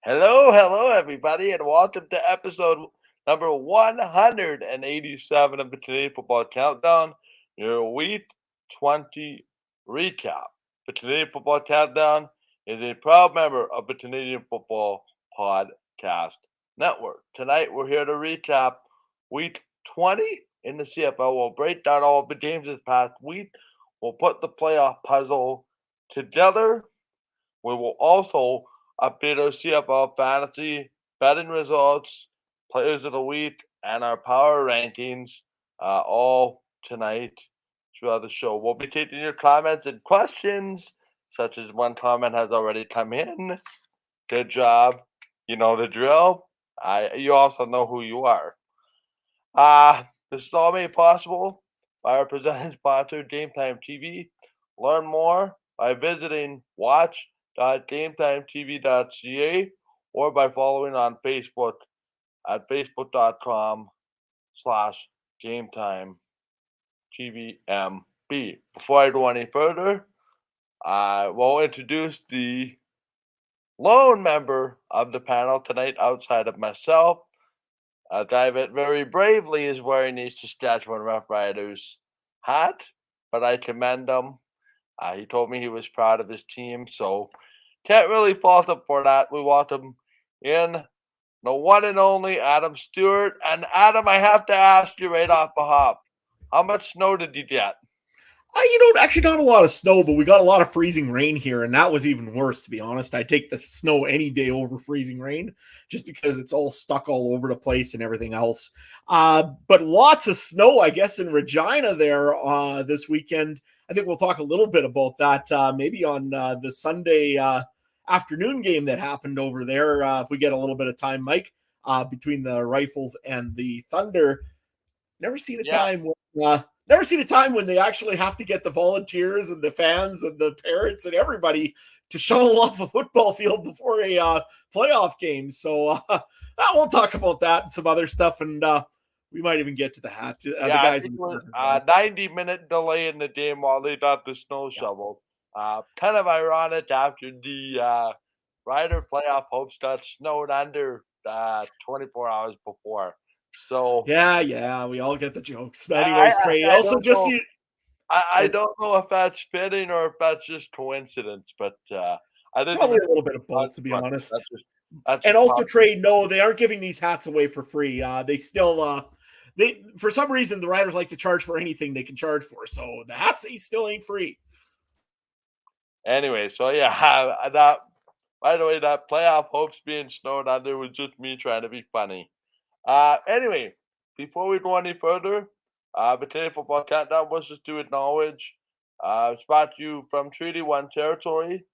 Hello, everybody, and welcome to episode number 187 of the Canadian Football Countdown, your Week 20 recap. The Canadian Football Countdown is a proud member of the Canadian Football Podcast Network. Tonight, we're here to recap Week 20 in the CFL. We'll break down all of the games this past week. We'll put the playoff puzzle together. We will also update our CFL Fantasy betting results, players of the week, and our power rankings all tonight throughout the show. We'll be taking your comments and questions, such as one comment has already come in. Good job. You know the drill. You also know who you are. This is all made possible by our presenting sponsor, Game Time TV. Learn more by visiting watch.gametimetv.ca or by following on Facebook at facebook.com/GameTimeTVMB. Before I go any further, I will introduce the lone member of the panel tonight outside of myself. A guy that very bravely is wearing the Saskatchewan Roughriders hat, but I commend him. He told me he was proud of his team, so can't really fault him for that. We welcome in the one and only Adam Stewart. And Adam, I have to ask you right off the hop, how much snow did you get? Actually not a lot of snow, but we got a lot of freezing rain here, and that was even worse, to be honest. I take the snow any day over freezing rain, just because it's all stuck all over the place and everything else. But lots of snow, I guess, in Regina there this weekend. I think we'll talk a little bit about that maybe on the Sunday afternoon game that happened over there, if we get a little bit of time, Mike, between the Rifles and the Thunder. Never seen a time when they actually have to get the volunteers and the fans and the parents and everybody to shuttle off a football field before a playoff game. So we'll talk about that and some other stuff, and we might even get to the hat. The guys, I think it was 90-minute delay in the game while they got the snow shoveled. Kind of ironic after the Rider playoff hopes got snowed under 24 hours before. So yeah, we all get the jokes. But anyways, Trey, also just see. I don't know if that's fitting or if that's just coincidence, but I didn't probably a little bit of both, to be honest. And also, Trey, no, they aren't giving these hats away for free. They still, for some reason, the Riders like to charge for anything they can charge for. So the hats still ain't free. Anyway, so yeah, that. By the way, that playoff hopes being snowed under was just me trying to be funny. Anyway, before we go any further, the Canadian Football Countdown wishes to acknowledge spot you from Treaty 1 territory,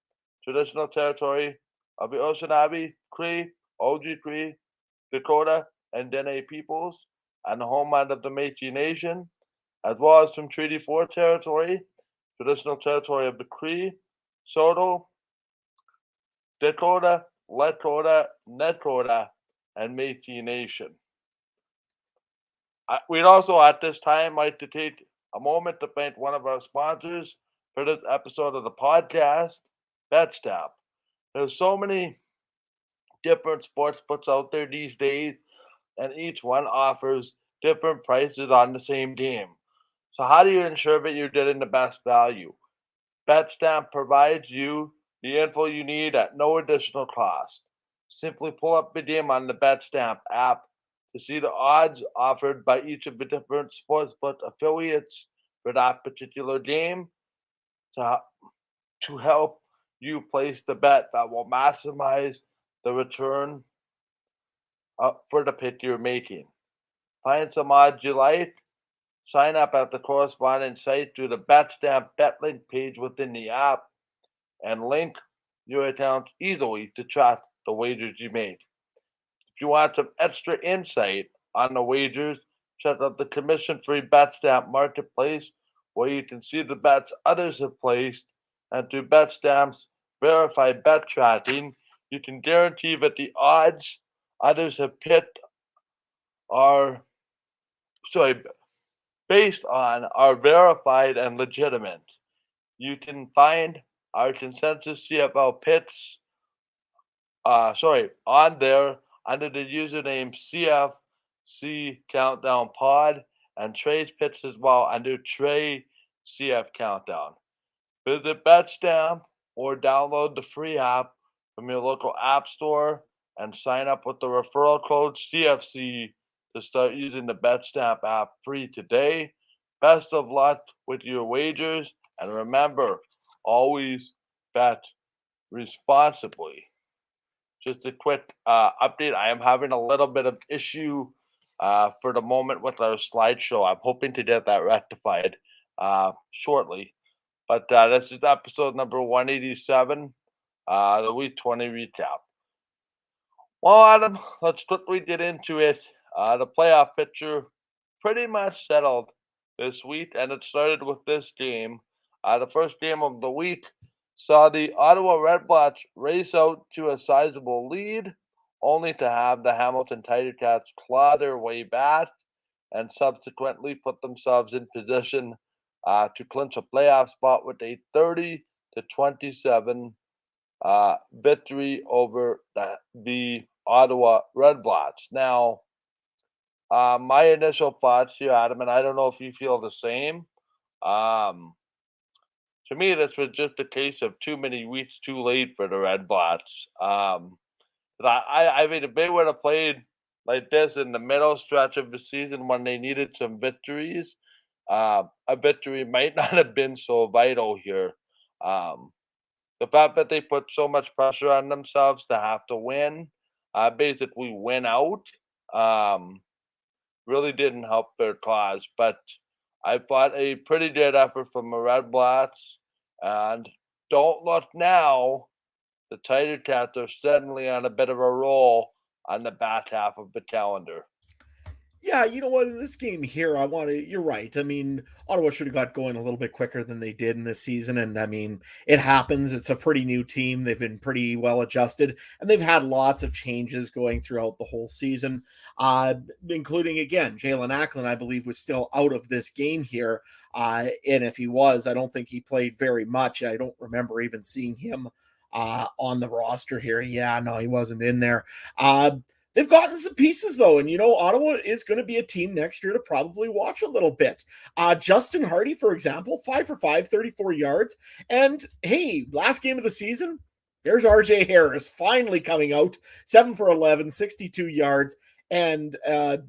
traditional territory of the Oceanabi, Cree, Oji Cree, Dakota, and Dene peoples, and the homeland of the Métis Nation, as well as from Treaty 4 territory, traditional territory of the Cree, Saulteaux, Dakota, Lakota, Nakota, and Métis Nation. We'd also at this time like to take a moment to thank one of our sponsors for this episode of the podcast, Betstamp. There's so many different sports books out there these days, and each one offers different prices on the same game. So how do you ensure that you're getting the best value? Betstamp provides you the info you need at no additional cost. Simply pull up the game on the Betstamp app to see the odds offered by each of the different sportsbook affiliates for that particular game to help you place the bet that will maximize the return for the pick you're making. Find some odds you like. Sign up at the corresponding site through the Betstamp BetLink page within the app and link your account easily to track the wagers you made. If you want some extra insight on the wagers, check out the commission-free Betstamp marketplace where you can see the bets others have placed, and through Betstamp's verified bet tracking, you can guarantee that the odds others have picked based on are verified and legitimate. You can find our consensus CFL picks on there under the username CFC Countdown Pod, and Trey's picks as well under Trey CF Countdown. Visit Betstamp or download the free app from your local app store and sign up with the referral code CFC to start using the Betstamp app free today. Best of luck with your wagers, and remember, always bet responsibly. Just a quick update. I am having a little bit of issue for the moment with our slideshow. I'm hoping to get that rectified shortly. But this is episode number 187, the Week 20 recap. Well, Adam, let's quickly get into it. The playoff picture pretty much settled this week, and it started with this game. The first game of the week saw the Ottawa Redblacks race out to a sizable lead, only to have the Hamilton Tiger Cats claw their way back and subsequently put themselves in position to clinch a playoff spot with a 30-27 victory over the Ottawa Redblacks. Now, my initial thoughts here, Adam, and I don't know if you feel the same. To me, this was just a case of too many weeks too late for the Redblacks. I mean, if they would have played like this in the middle stretch of the season when they needed some victories, a victory might not have been so vital here. The fact that they put so much pressure on themselves to have to win, basically win out, really didn't help their cause. But I thought a pretty good effort from the Redblacks. And don't look now, the Tiger Cats are suddenly on a bit of a roll on the back half of the calendar. Yeah, you know what? In this game here, you're right. I mean, Ottawa should have got going a little bit quicker than they did in this season. And I mean, it happens. It's a pretty new team. They've been pretty well adjusted, and they've had lots of changes going throughout the whole season, including, again, Jalen Acklin, I believe, was still out of this game here. And if he was, I don't think he played very much. I don't remember even seeing him on the roster here. Yeah, no, he wasn't in there. They've gotten some pieces, though, and, Ottawa is going to be a team next year to probably watch a little bit. Justin Hardy, for example, 5 for 5, 34 yards. And, hey, last game of the season, there's RJ Harris finally coming out, 7 for 11, 62 yards, and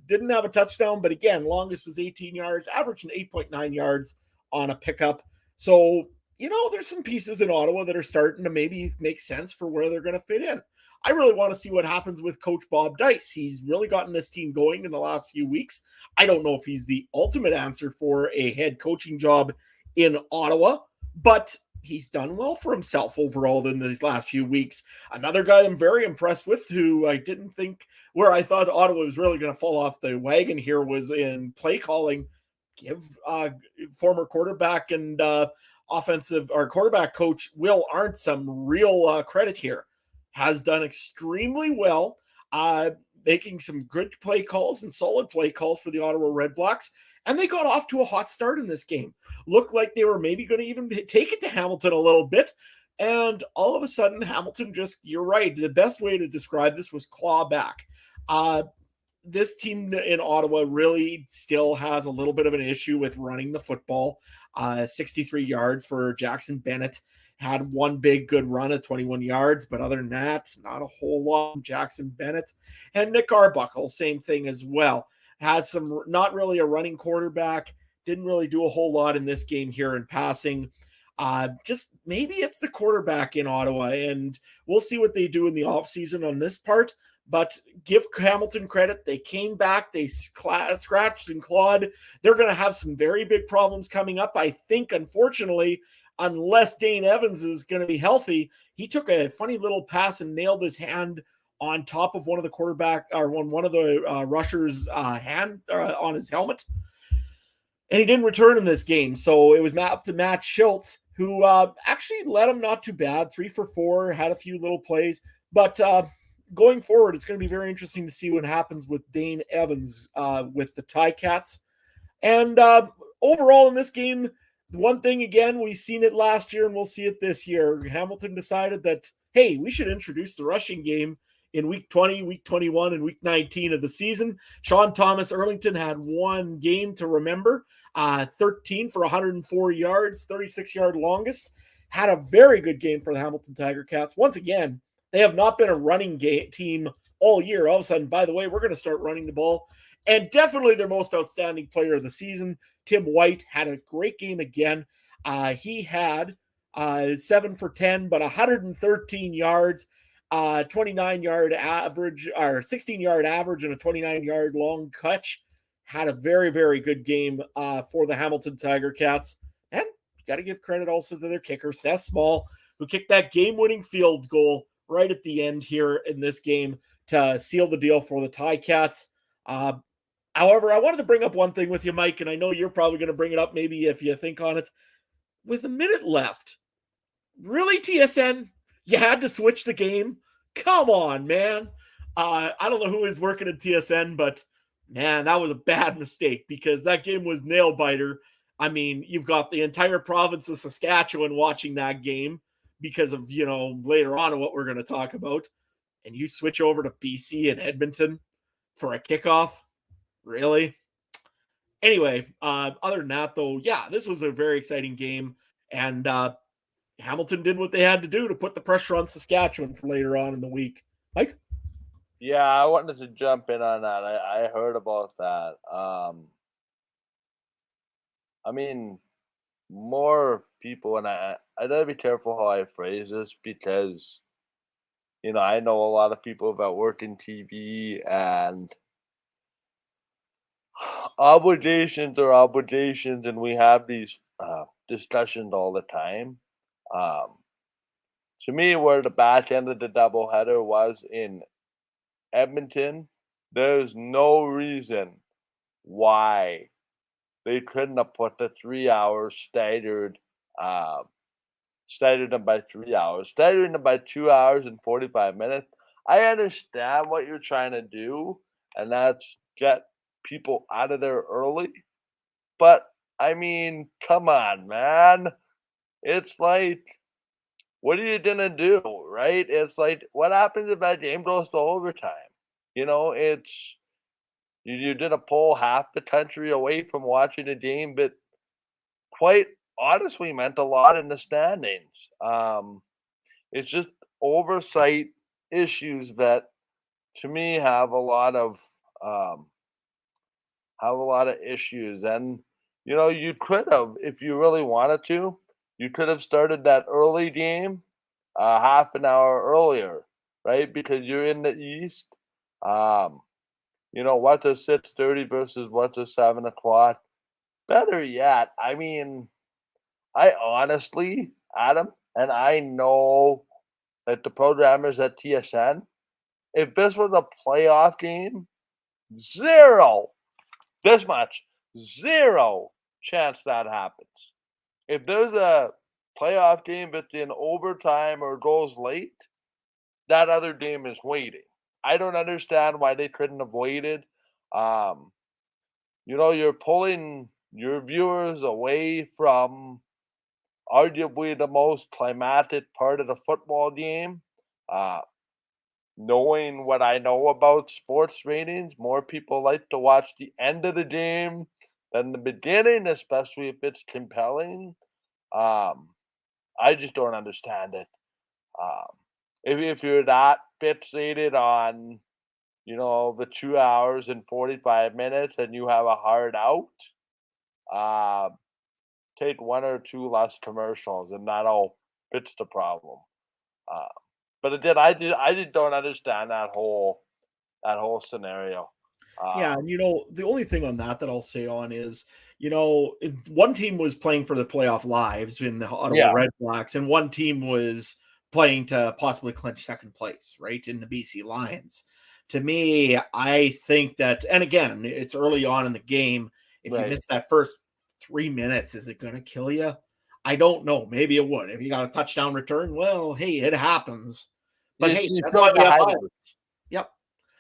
didn't have a touchdown, but again, longest was 18 yards, averaging 8.9 yards on a pickup. So, there's some pieces in Ottawa that are starting to maybe make sense for where they're going to fit in. I really want to see what happens with Coach Bob Dice. He's really gotten this team going in the last few weeks. I don't know if he's the ultimate answer for a head coaching job in Ottawa, but he's done well for himself overall in these last few weeks. Another guy I'm very impressed with, who I didn't think, where I thought Ottawa was really going to fall off the wagon here, was in play calling. Give former quarterback and quarterback coach Will Arndt some real credit here. Has done extremely well, making some good play calls and solid play calls for the Ottawa Redblacks, and they got off to a hot start in this game. Looked like they were maybe going to even take it to Hamilton a little bit, and all of a sudden, Hamilton you're right, the best way to describe this was claw back. This team in Ottawa really still has a little bit of an issue with running the football. 63 yards for Jackson Bennett. Had one big good run at 21 yards, but other than that, not a whole lot from Jackson Bennett. And Nick Arbuckle, same thing as well. Had some, not really a running quarterback, didn't really do a whole lot in this game here in passing. Just maybe it's the quarterback in Ottawa, and we'll see what they do in the offseason on this part. But give Hamilton credit. They came back. They scratched and clawed. They're going to have some very big problems coming up. I think, unfortunately, unless Dane Evans is going to be healthy. He took a funny little pass and nailed his hand on top of one of the quarterback, or one of the rushers' hand on his helmet. And he didn't return in this game. So it was up to Matt Schultz, who actually led him not too bad. 3 for 4, had a few little plays. But going forward, it's going to be very interesting to see what happens with Dane Evans with the Ticats. And overall in this game, the one thing, again, we've seen it last year and we'll see it this year. Hamilton decided that hey, we should introduce the rushing game in week 20, week 21, and week 19 of the season. Sean Thomas Erlington had one game to remember, 13 for 104 yards, 36-yard longest. Had a very good game for the Hamilton Tiger Cats. Once again, they have not been a running team all year. All of a sudden, by the way, we're going to start running the ball. And definitely their most outstanding player of the season, Tim White, had a great game again. He had 7 for 10, but 113 yards, 29-yard average, or 16-yard average, and a 29-yard long catch. Had a very, very good game for the Hamilton Tiger Cats. And you got to give credit also to their kicker, Seth Small, who kicked that game-winning field goal right at the end here in this game to seal the deal for the Ticats. However, I wanted to bring up one thing with you, Mike, and I know you're probably going to bring it up maybe if you think on it. With a minute left, really, TSN? You had to switch the game? Come on, man. I don't know who is working at TSN, but man, that was a bad mistake because that game was nail biter. I mean, you've got the entire province of Saskatchewan watching that game because of, later on what we're going to talk about. And you switch over to BC and Edmonton for a kickoff? Really? Anyway, other than that, though, yeah, this was a very exciting game. And Hamilton did what they had to do to put the pressure on Saskatchewan for later on in the week. Mike? Yeah, I wanted to jump in on that. I heard about that. I mean, more people, and I gotta be careful how I phrase this because, I know a lot of people that work in TV and obligations are obligations, and we have these discussions all the time. Um, to me, where the back end of the doubleheader was in Edmonton, there's no reason why they couldn't have put the 3 hours staggered them by 3 hours, staggering them by 2 hours and 45 minutes. I understand what you're trying to do, and that's get people out of there early. But I mean, come on, man. It's like, what are you gonna do, right? It's like, what happens if that game goes to overtime? It's you didn't pull half the country away from watching a game, but quite honestly meant a lot in the standings. It's just oversight issues that, to me, um, have a lot of issues. And you could have, if you really wanted to, you could have started that early game half an hour earlier, right? Because you're in the East. Um, what's a 6:30 versus what's a 7 o'clock? Better yet, I mean, I honestly, Adam, and I know that the programmers at TSN, if this was a playoff game, zero, this much, zero chance that happens. If there's a playoff game that's in overtime or goes late, that other game is waiting. I don't understand why they couldn't have waited. Um, you're pulling your viewers away from arguably the most climatic part of the football game. Uh, Knowing what I know about sports ratings, more people like to watch the end of the game than the beginning, especially if it's compelling. Um, I just don't understand it. Um, if you're that fixated on, the 2 hours and 45 minutes and you have a hard out, uh, take one or two less commercials and that'll fix the problem. Uh, but again, I just don't understand that whole scenario. Yeah, Um, and the only thing on that I'll say on is, one team was playing for the playoff lives in the Ottawa yeah, Redblacks, and one team was playing to possibly clinch second place, right, in the BC Lions. To me, I think that, and again, it's early on in the game. If you right. miss that first 3 minutes, is it going to kill you? I don't know. Maybe it would. If you got a touchdown return, well, hey, it happens. But You, hey, you that's throw why the we have highlights. highlights. Yep.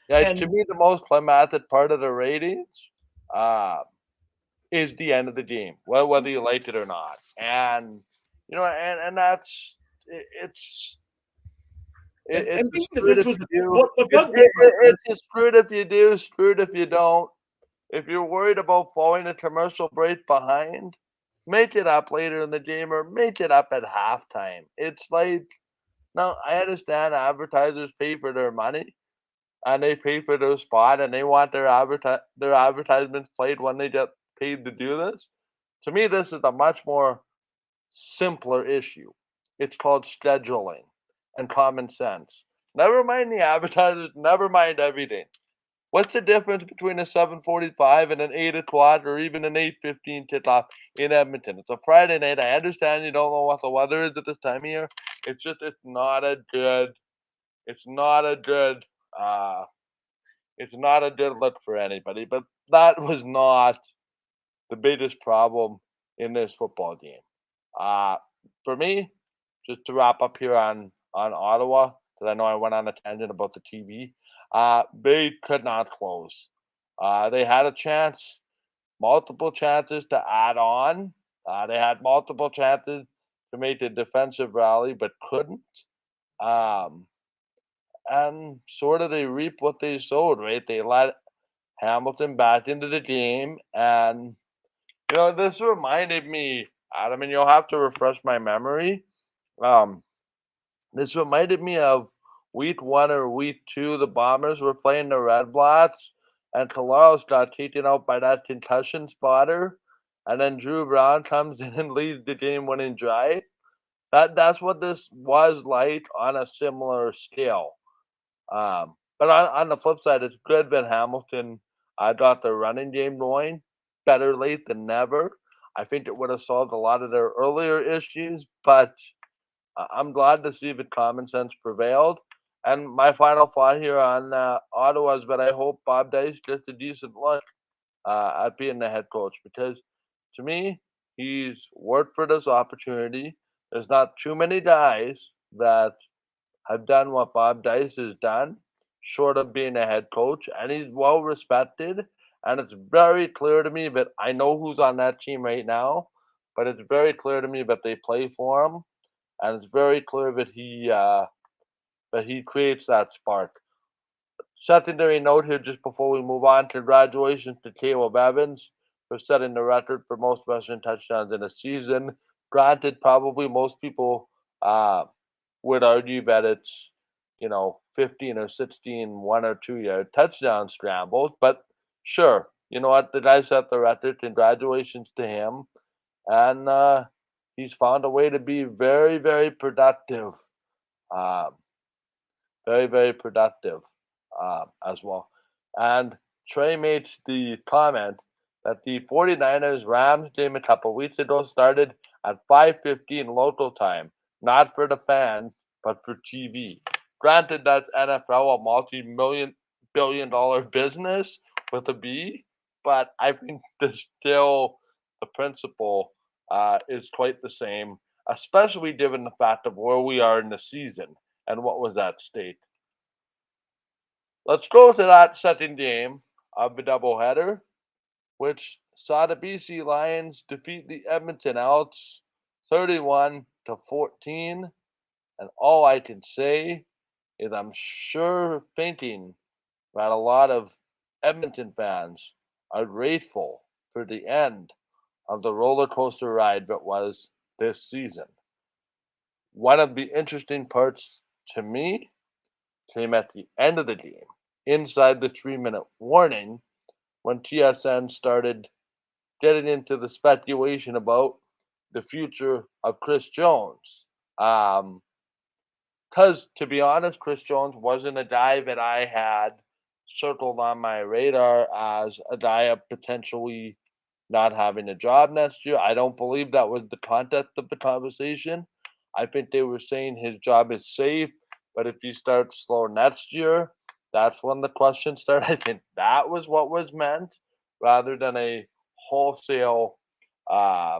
Yeah, to And me, the most climatic part of the ratings uh, is the end of the game, well, whether you like it or not. And and that's it's And being that screwed this if was you do. what bugged me about this, It's screwed if you do, screwed if you don't. If you're worried about falling a commercial break behind, make it up later in the game or make it up at halftime. It's like, now I understand advertisers pay for their money and they pay for their spot and they want their advertisements played when they get paid to do this. To me, this is a much more simpler issue. It's called scheduling and common sense. Never mind the advertisers, never mind everything. What's the difference between a 7:45 and an 8 o'clock or even an 8:15 kickoff in Edmonton? It's a Friday night. I understand you don't know what the weather is at this time of year. It's not a good it's not a good uh it's not a good look for anybody. But that was not the biggest problem in this football game. Uh, for me, just to wrap up here on Ottawa, because I know I went on a tangent about the TV. They could not close. They had a chance, multiple chances to add on. They had multiple chances to make a defensive rally, but couldn't. Um, and sort of they reap what they sowed, right? They let Hamilton back into the game, and this reminded me, Adam, and you'll have to refresh my memory. Um, this reminded me of week 1 or week 2. The Bombers were playing the Redblacks, and Kalaros got taken out by that concussion spotter, and then Drew Brown comes in and leads the game-winning drive. That's what this was like on a similar scale. But on the flip side, it's good that Hamilton got the running game going. Better late than never. I think it would have solved a lot of their earlier issues, but I'm glad to see that common sense prevailed. And my final thought here on Ottawa is that I hope Bob Dice gets a decent look at being the head coach, because to me, he's worked for this opportunity. There's not too many guys that have done what Bob Dice has done, short of being a head coach, and he's well respected. And it's very clear to me that I know who's on that team right now, but it's very clear to me that they play for him, and it's very clear that he creates that spark. Secondary note here, just before we move on: congratulations to Caleb Evans for setting the record for most rushing touchdowns in a season. Granted, probably most people would argue that it's 15 or 16 1 or 2 yard touchdown scrambles, but sure, you know what, the guy set the record. Congratulations to him, and he's found a way to be very, very productive. Um, Very, very productive as well. And Trey made the comment that the 49ers Rams game a couple weeks ago started at 5:15 local time, not for the fans, but for TV. Granted, that's NFL, a multi-million billion dollar business with a B, but I think the principle is quite the same, especially given the fact of where we are in the season and what was at stake. Let's go to that second game of the doubleheader, which saw the BC Lions defeat the Edmonton Elks 31-14. And all I can say is I'm sure thinking that a lot of Edmonton fans are grateful for the end of the roller coaster ride that was this season. One of the interesting parts to me came at the end of the game, inside the 3-minute warning, when TSN started getting into the speculation about the future of Chris Jones. Because to be honest, Chris Jones wasn't a guy that I had circled on my radar as a guy of potentially not having a job next year. I don't believe that was the context of the conversation. I think they were saying his job is safe, but if he starts slow next year, that's when the questions start. I think that was what was meant, rather than a wholesale uh,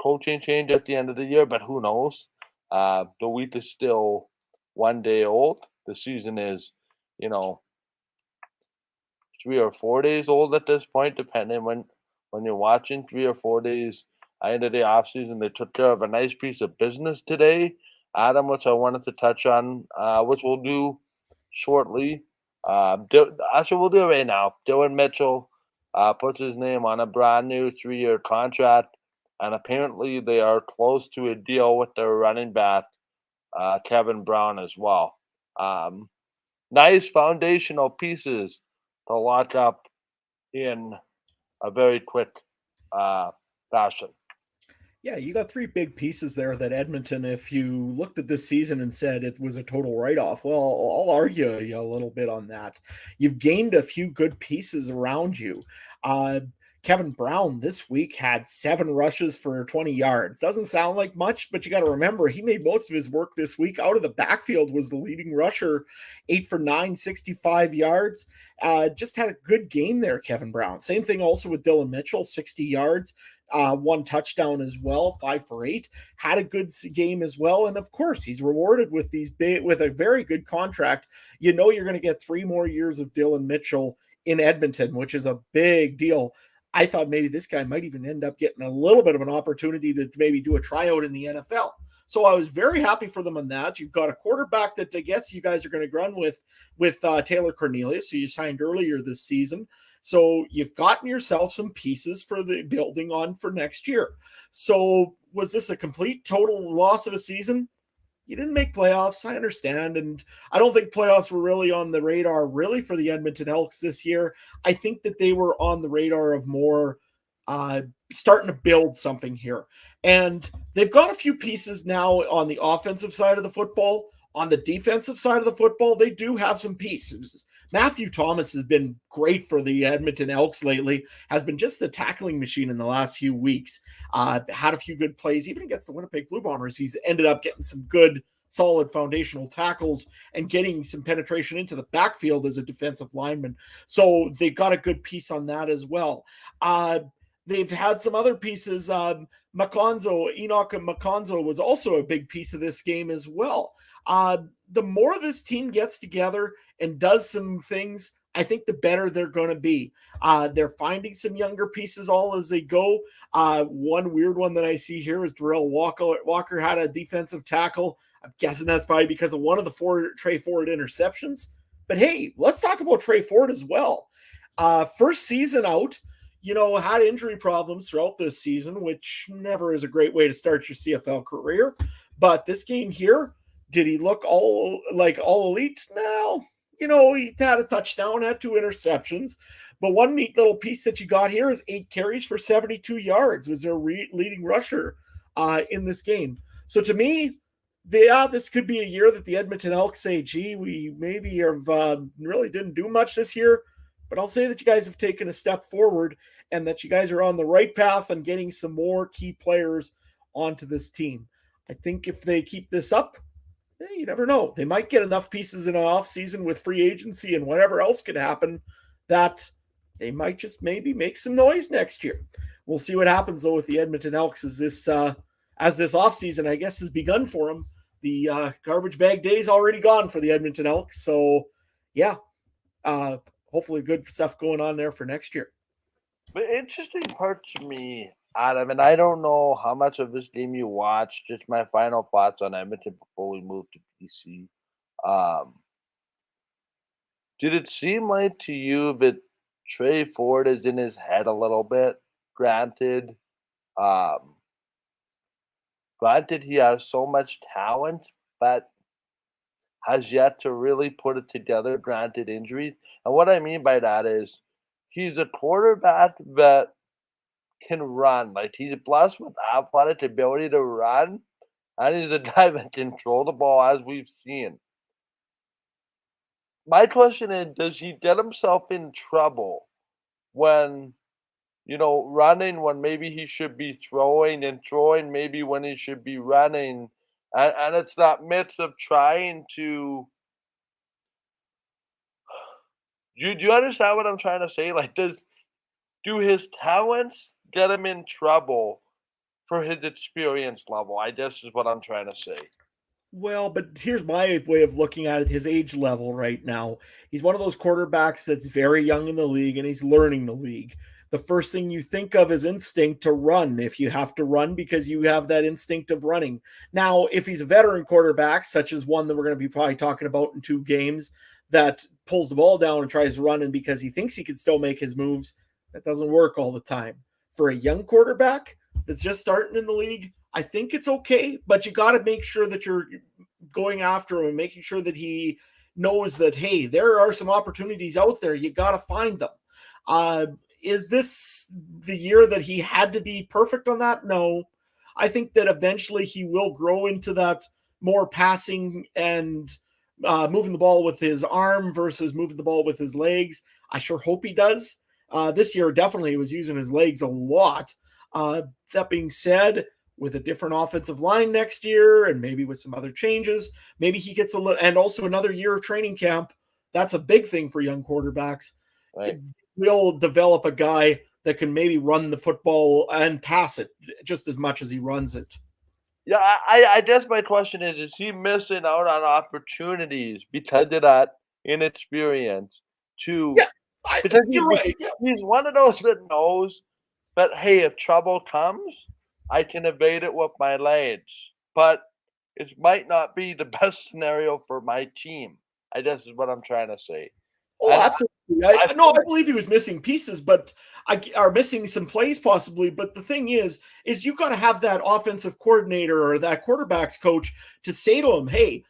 coaching change at the end of the year. But who knows? The week is still one day old. The season is, you know, 3 or 4 days old at this point, depending when you're watching. 3 or 4 days. End of the off season, they took care of a nice piece of business today. Adam, which I wanted to touch on, which we'll do shortly. Actually, we'll do it right now. Dylan Mitchell puts his name on a brand new 3-year contract, and apparently they are close to a deal with their running back, Kevin Brown, as well. Nice foundational pieces to lock up in a very quick fashion. Yeah, you got three big pieces there that Edmonton, if you looked at this season and said it was a total write-off, well, I'll argue you a little bit on that. You've gained a few good pieces around you. Kevin Brown this week had 7 rushes for 20 yards. Doesn't sound like much, but you got to remember he made most of his work this week out of the backfield, was the leading rusher, 8 for 9, 65 yards. Just had a good game there, Kevin Brown. Same thing also with Dylan Mitchell, 60 yards. 1 touchdown as well, 5 for 8. Had a good game as well, and of course he's rewarded with with a very good contract. You know you're going to get 3 more years of Dylan Mitchell in Edmonton, which is a big deal. I thought maybe this guy might even end up getting a little bit of an opportunity to maybe do a tryout in the NFL. So I was very happy for them on that. You've got a quarterback that I guess you guys are going to run with Taylor Cornelius, who you signed earlier this season. So you've gotten yourself some pieces for the building on for next year. So was this a complete total loss of a season? You didn't make playoffs, I understand. And I don't think playoffs were really on the radar really for the Edmonton Elks this year. I think that they were on the radar of more starting to build something here. And they've got a few pieces now on the offensive side of the football. On the defensive side of the football, they do have some pieces. Matthew Thomas has been great for the Edmonton Elks lately, has been just a tackling machine in the last few weeks. Had a few good plays, even against the Winnipeg Blue Bombers. He's ended up getting some good, solid foundational tackles and getting some penetration into the backfield as a defensive lineman. So they got a good piece on that as well. They've had some other pieces. Enoch Maconzo was also a big piece of this game as well. The more this team gets together and does some things, I think the better they're going to be. They're finding some younger pieces all as they go. One weird one that I see here is Darrell Walker had a defensive tackle. I'm guessing that's probably because of one of the Trey Ford interceptions. But hey, let's talk about Trey Ford as well. First season out, had injury problems throughout this season, which never is a great way to start your CFL career. But this game here, did he look all elite? No. He had a touchdown, had 2 interceptions. But one neat little piece that you got here is 8 carries for 72 yards was their leading rusher in this game. So to me, this could be a year that the Edmonton Elks say, gee, we maybe have really didn't do much this year. But I'll say that you guys have taken a step forward and that you guys are on the right path and getting some more key players onto this team. I think if they keep this up, you never know. They might get enough pieces in an offseason with free agency and whatever else could happen that they might just maybe make some noise next year. We'll see what happens, though, with the Edmonton Elks as this offseason, I guess, has begun for them. The garbage bag day is already gone for the Edmonton Elks. So, yeah, hopefully good stuff going on there for next year. The interesting part to me, Adam, and I don't know how much of this game you watched, just my final thoughts on Edmonton before we move to BC. Did it seem like to you that Trey Ford is in his head a little bit? Granted, he has so much talent, but has yet to really put it together, granted injuries. And what I mean by that is he's a quarterback that can run. Like, he's blessed with athletic ability to run, and he's a guy that can throw the ball, as we've seen. My question is, does he get himself in trouble when, running when maybe he should be throwing, and throwing maybe when he should be running? And it's that mix of trying to. Do you understand what I'm trying to say? Like, do his talents get him in trouble for his experience level? I guess is what I'm trying to say. Well, but here's my way of looking at it, his age level right now. He's one of those quarterbacks that's very young in the league and he's learning the league. the first thing you think of is instinct to run if you have to run because you have that instinct of running. Now, if he's a veteran quarterback, such as one that we're going to be probably talking about in 2 games, that pulls the ball down and tries to run and because he thinks he can still make his moves, that doesn't work all the time. For a young quarterback that's just starting in the league, I think it's okay, but you got to make sure that you're going after him and making sure that he knows that, hey, there are some opportunities out there. You got to find them. Is this the year that he had to be perfect on that? No. I think that eventually he will grow into that more passing and moving the ball with his arm versus moving the ball with his legs. I sure hope he does. This year, definitely he was using his legs a lot. That being said, with a different offensive line next year and maybe with some other changes, maybe he gets a little, and also another year of training camp. That's a big thing for young quarterbacks. Right. Will develop a guy that can maybe run the football and pass it just as much as he runs it. Yeah, I guess my question is he missing out on opportunities because of that inexperience to because you're right. he's one of those that knows that, hey, if trouble comes, I can evade it with my legs. But it might not be the best scenario for my team. I guess is what I'm trying to say. Oh, And absolutely. I believe he was missing pieces, but are missing some plays possibly. But the thing is you got to have that offensive coordinator or that quarterback's coach to say to him, hey,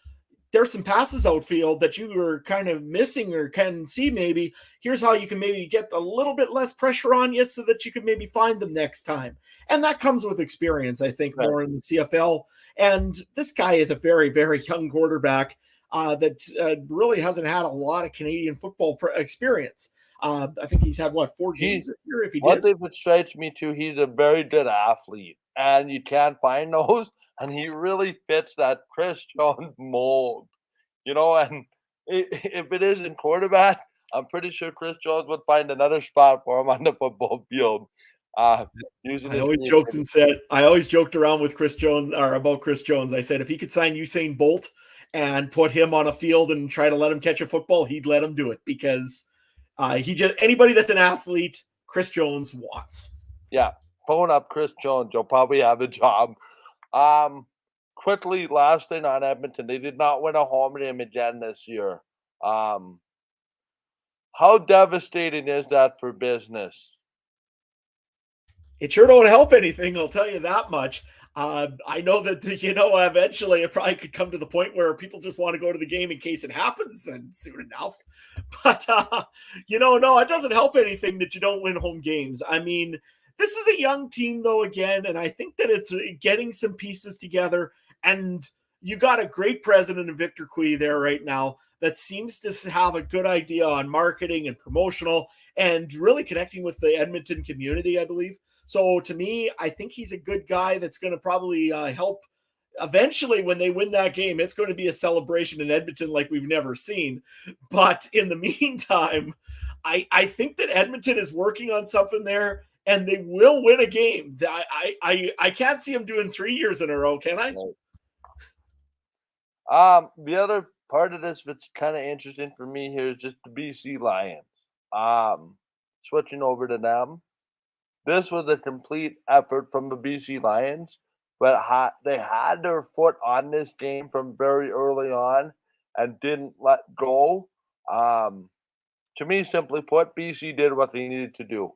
there's some passes outfield that you were kind of missing or can see maybe. Here's how you can maybe get a little bit less pressure on you so that you can maybe find them next time. And that comes with experience, I think, more in the CFL. And this guy is a very, very young quarterback that really hasn't had a lot of Canadian football experience. I think he's had, 4 games this year if he did. One thing that strikes me too, he's a very good athlete, and you can't find those, and he really fits that Chris Jones mold, and if it isn't quarterback, I'm pretty sure Chris Jones would find another spot for him on the football field. I always joked around with Chris Jones or about Chris Jones. I said, if he could sign Usain Bolt and put him on a field and try to let him catch a football, he'd let him do it because anybody that's an athlete, Chris Jones wants. Yeah, phone up Chris Jones. You'll probably have a job. Quickly, last thing on Edmonton, they did not win a home game again this year. How devastating is that for business? It sure don't help anything, I'll tell you that much. I know that, eventually it probably could come to the point where people just want to go to the game in case it happens then soon enough. But, no, it doesn't help anything that you don't win home games. I mean, this is a young team, though, again, and I think that it's getting some pieces together. And you got a great president in Victor Cui there right now that seems to have a good idea on marketing and promotional and really connecting with the Edmonton community, I believe. So to me, I think he's a good guy that's going to probably help. Eventually, when they win that game, it's going to be a celebration in Edmonton like we've never seen. But in the meantime, I think that Edmonton is working on something there, and they will win a game. I can't see them doing 3 years in a row, can I? The other part of this that's kind of interesting for me here is just the BC Lions. Switching over to them. This was a complete effort from the BC Lions, but they had their foot on this game from very early on and didn't let go. To me, simply put, BC did what they needed to do.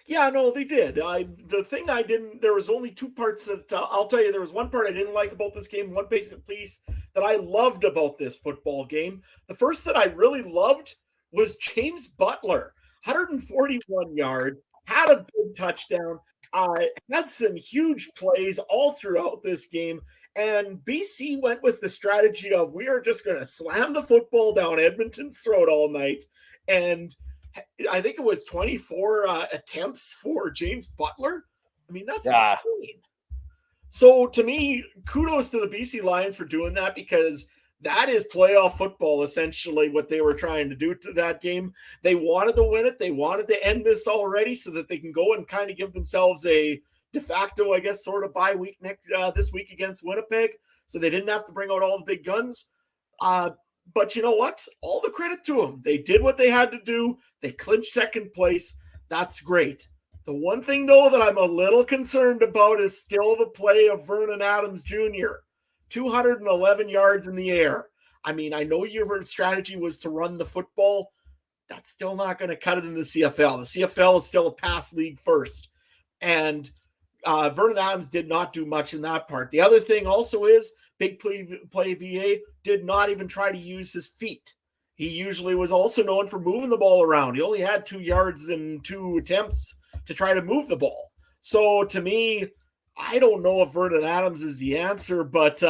Yeah, no, they did. There was only 2 parts that I'll tell you, there was one part I didn't like about this game, one basic piece that I loved about this football game. The first that I really loved was James Butler. 141 yards, had a big touchdown, had some huge plays all throughout this game. And BC went with the strategy of we are just going to slam the football down Edmonton's throat all night. And I think it was 24 attempts for James Butler. I mean, that's insane. So to me, kudos to the BC Lions for doing that because that is playoff football, essentially, what they were trying to do to that game. They wanted to win it. They wanted to end this already so that they can go and kind of give themselves a de facto, I guess, sort of bye week this week against Winnipeg. So they didn't have to bring out all the big guns. But you know what? All the credit to them. They did what they had to do. They clinched second place. That's great. The one thing, though, that I'm a little concerned about is still the play of Vernon Adams Jr. 211 yards in the air. I mean, I know your strategy was to run the football. That's still not going to cut it in the CFL. The CFL is still a pass league first. And Vernon Adams did not do much in that part. The other thing also is big play VA did not even try to use his feet. He usually was also known for moving the ball around. He only had 2 yards and 2 attempts to try to move the ball. So to me, I don't know if Vernon Adams is the answer, but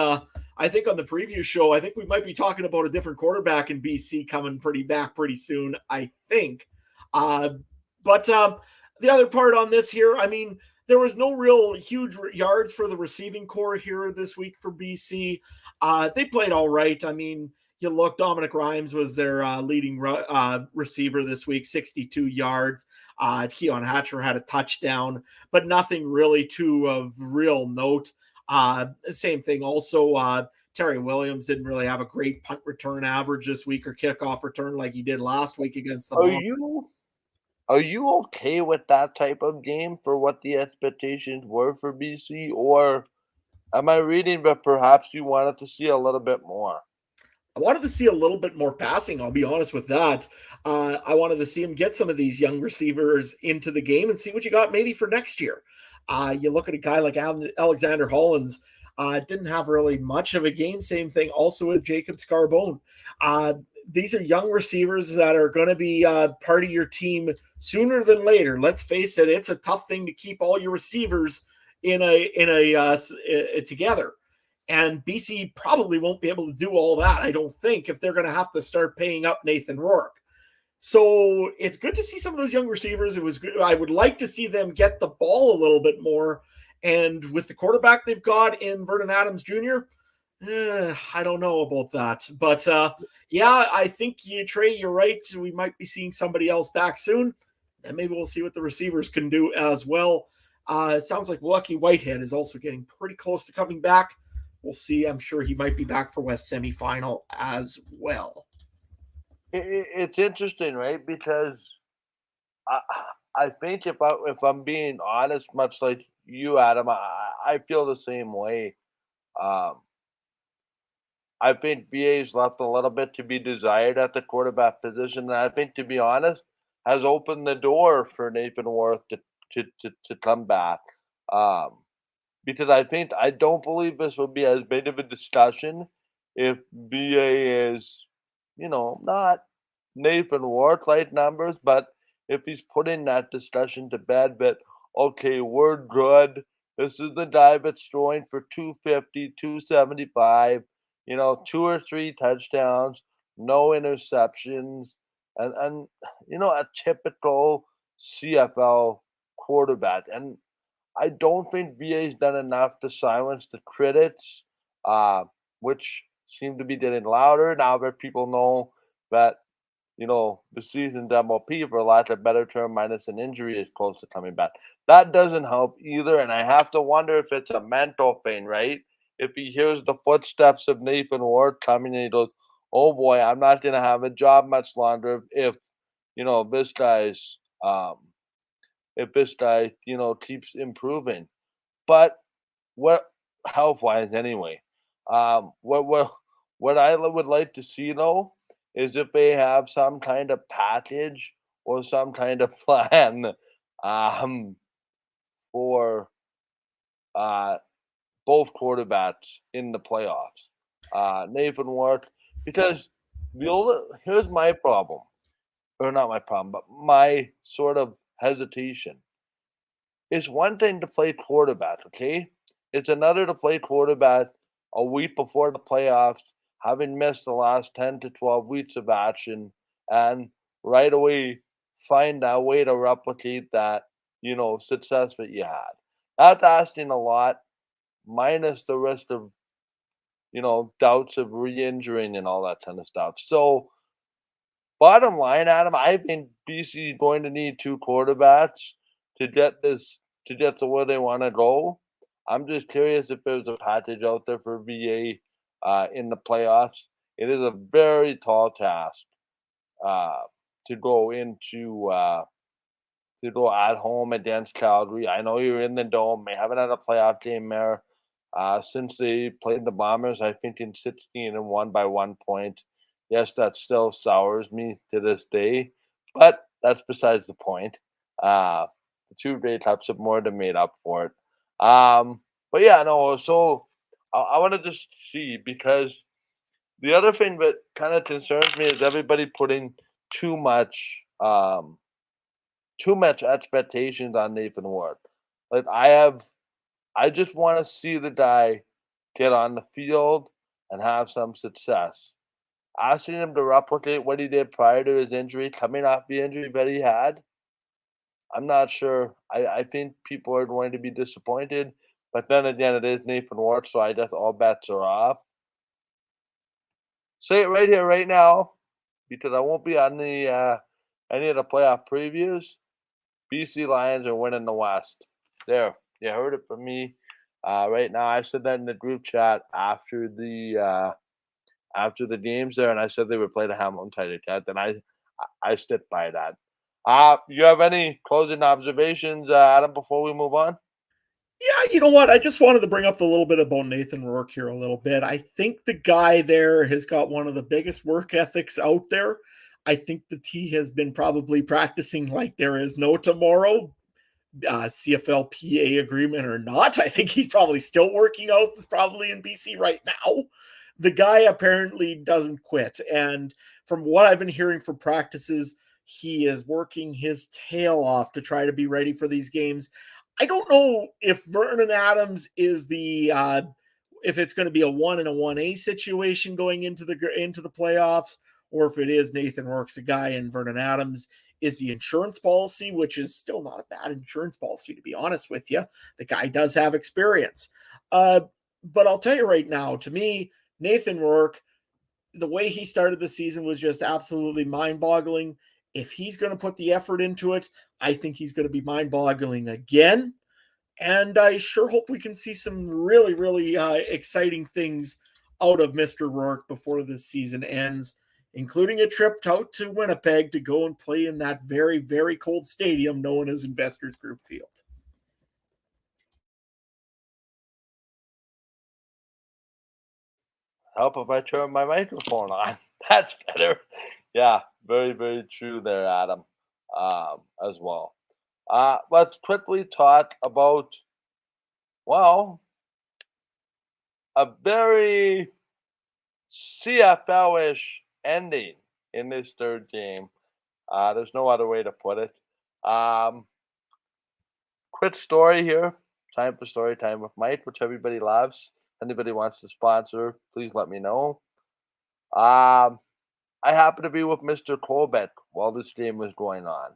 I think on the preview show, I think we might be talking about a different quarterback in BC coming pretty soon, I think. But the other part on this here, I mean, there was no real huge yards for the receiving core here this week for BC. They played all right. I mean, you look, Dominic Rhymes was their leading receiver this week, 62 yards. Keon Hatcher had a touchdown, but nothing really of real note. Same thing also, Terry Williams didn't really have a great punt return average this week or kickoff return like he did last week against the Bombers. Are you okay with that type of game for what the expectations were for BC, or am I reading that perhaps you wanted to see a little bit more? I wanted to see a little bit more passing. I'll be honest with that. I wanted to see him get some of these young receivers into the game and see what you got maybe for next year. You look at a guy like Alexander Hollins, didn't have really much of a game. Same thing also with Jacob Scarbone. These are young receivers that are going to be part of your team sooner than later. Let's face it, it's a tough thing to keep all your receivers together. And BC probably won't be able to do all that, I don't think, if they're going to have to start paying up Nathan Rourke. So it's good to see some of those young receivers. I would like to see them get the ball a little bit more. And with the quarterback they've got in Vernon Adams Jr., I don't know about that. But yeah, I think Trey, you're right. We might be seeing somebody else back soon. And maybe we'll see what the receivers can do as well. It sounds like Lucky Whitehead is also getting pretty close to coming back. We'll see. I'm sure he might be back for West semifinal as well. It's interesting, right? Because I think if I'm being honest, much like you, Adam, I feel the same way. I think BA's left a little bit to be desired at the quarterback position, and I think, to be honest, has opened the door for Nathan Worth to come back. Because I don't believe this will be as big of a discussion if BA is, not Nathan Worth-like numbers, but if he's putting that discussion to bed that, okay, we're good. This is the guy that's throwing for 250, 275, 2 or 3 touchdowns, no interceptions, and a typical CFL quarterback. And I don't think VA's done enough to silence the critics, which seem to be getting louder now that people know that, the season's MLP, for lack of a better term, minus an injury, is close to coming back. That doesn't help either, and I have to wonder if it's a mental thing, right? If he hears the footsteps of Nathan Ward coming and he goes, oh boy, I'm not going to have a job much longer if this guy's keeps improving. But what health wise anyway? What I would like to see though is if they have some kind of package or some kind of plan for both quarterbacks in the playoffs. Nathan Ward, because here's my problem, or not my problem, but my sort of hesitation. It's one thing to play quarterback, okay? It's another to play quarterback a week before the playoffs, having missed the last 10 to 12 weeks of action, and right away find a way to replicate that, success that you had. That's asking a lot, minus the rest of, doubts of re-injuring and all that kind of stuff. So, bottom line, Adam, I think BC is going to need 2 quarterbacks to get to where they want to go. I'm just curious if there's a package out there for VA in the playoffs. It is a very tall task to go to go at home against Calgary. I know you're in the dome. They haven't had a playoff game there since they played the Bombers. I think in 16 and won by 1 point. Yes, that still sours me to this day, but that's besides the point. The two Grey Cups have more than made up for it. But yeah, no. So I want to just see because the other thing that kind of concerns me is everybody putting too much um, too much expectations on Nathan Ward. Like I just want to see the guy get on the field and have some success. Asking him to replicate what he did prior to his injury, coming off the injury that he had, I'm not sure. I think people are going to be disappointed. But then again, it is Nathan Ward, so I guess all bets are off. Say it right here, right now, because I won't be on the any of the playoff previews. BC Lions are winning the West. There, you heard it from me. Right now, I said that in the group chat after the games there, and I said they would play the Hamilton Tiger Cats, and I stick by that. You have any closing observations, Adam, before we move on? Yeah, you know what? I just wanted to bring up the little bit about Nathan Rourke here a little bit. I think the guy there has got one of the biggest work ethics out there. I think that he has been probably practicing like there is no tomorrow, CFL PA agreement or not. I think he's probably still working out. He's probably in BC right now. The guy apparently doesn't quit. And from what I've been hearing from practices, he is working his tail off to try to be ready for these games. I don't know if Vernon Adams is the if it's going to be a 1 and a 1A situation going into the playoffs, or if it is Nathan Rourke's a guy and Vernon Adams is the insurance policy, which is still not a bad insurance policy, to be honest with you. The guy does have experience. But I'll tell you right now, to me, Nathan Rourke, the way he started the season was just absolutely mind-boggling. If he's going to put the effort into it, I think he's going to be mind-boggling again. And I sure hope we can see some really, really exciting things out of Mr. Rourke before this season ends, including a trip out to Winnipeg to go and play in that very, very cold stadium known as Investors Group Field. Help if I turn my microphone on. That's better. Yeah, very, very true there, Adam, as well. Let's quickly talk about, well, a very CFL-ish ending in this third game. There's no other way to put it. Quick story here. Time for story time with Mike, which everybody loves. Anybody wants to sponsor, please let me know. I happened to be with Mr. Colbeck while this game was going on.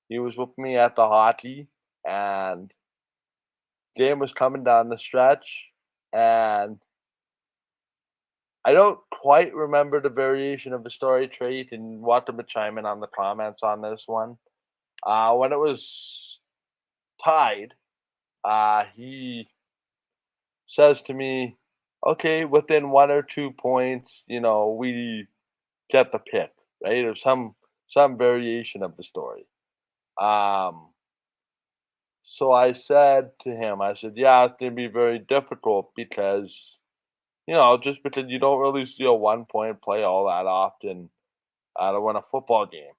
He was with me at the hockey, and game was coming down the stretch, and I don't quite remember the variation of the story. Trey, you can welcome to chime in on the comments on this one. When it was tied, he says to me, okay, within 1 or 2 points, we get the pick, right? Or some variation of the story. So I said to him, I said, yeah, it's gonna be very difficult because, just because you don't really see a 1 point play all that often to win a football game.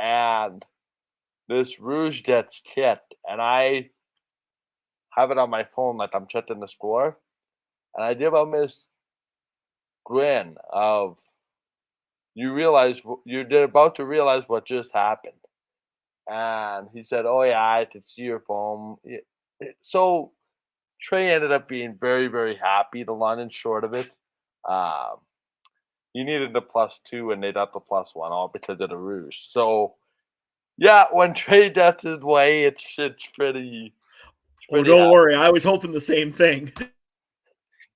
And this Rouge gets kicked, and I have it on my phone like I'm checking the score, and I give him this grin of you're about to realize what just happened. And he said, "Oh yeah, I could see your phone." So Trey ended up being very, very happy. The long and short of it, um, he needed the +2, and they got the +1 all because of the Rouge. So yeah, when Trey gets his way, it's pretty. Oh, don't worry. I was hoping the same thing.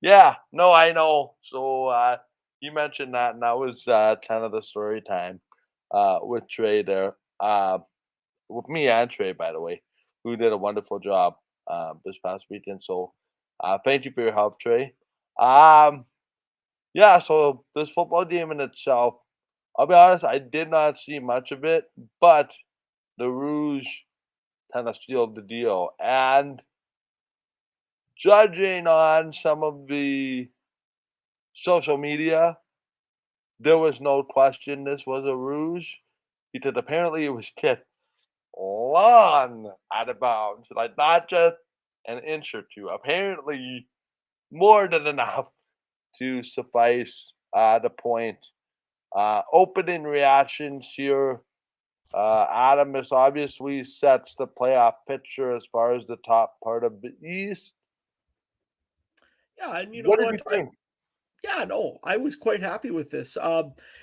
Yeah, no, I know. So you mentioned that, and that was kind of the story time with Trey there. With me and Trey, by the way, who did a wonderful job this past weekend. So thank you for your help, Trey. Yeah, Yeah, so this football game in itself, I'll be honest, I did not see much of it, but the Rouge kind of sealed the deal. And judging on some of the social media, there was no question this was a Rouge because apparently it was kicked long out of bounds, like not just an inch or two, apparently more than enough to suffice the point. Opening reactions here. Adam, this obviously sets the playoff picture as far as the top part of the East. Yeah, and you know What did you what? think? Yeah, no, I was quite happy with this.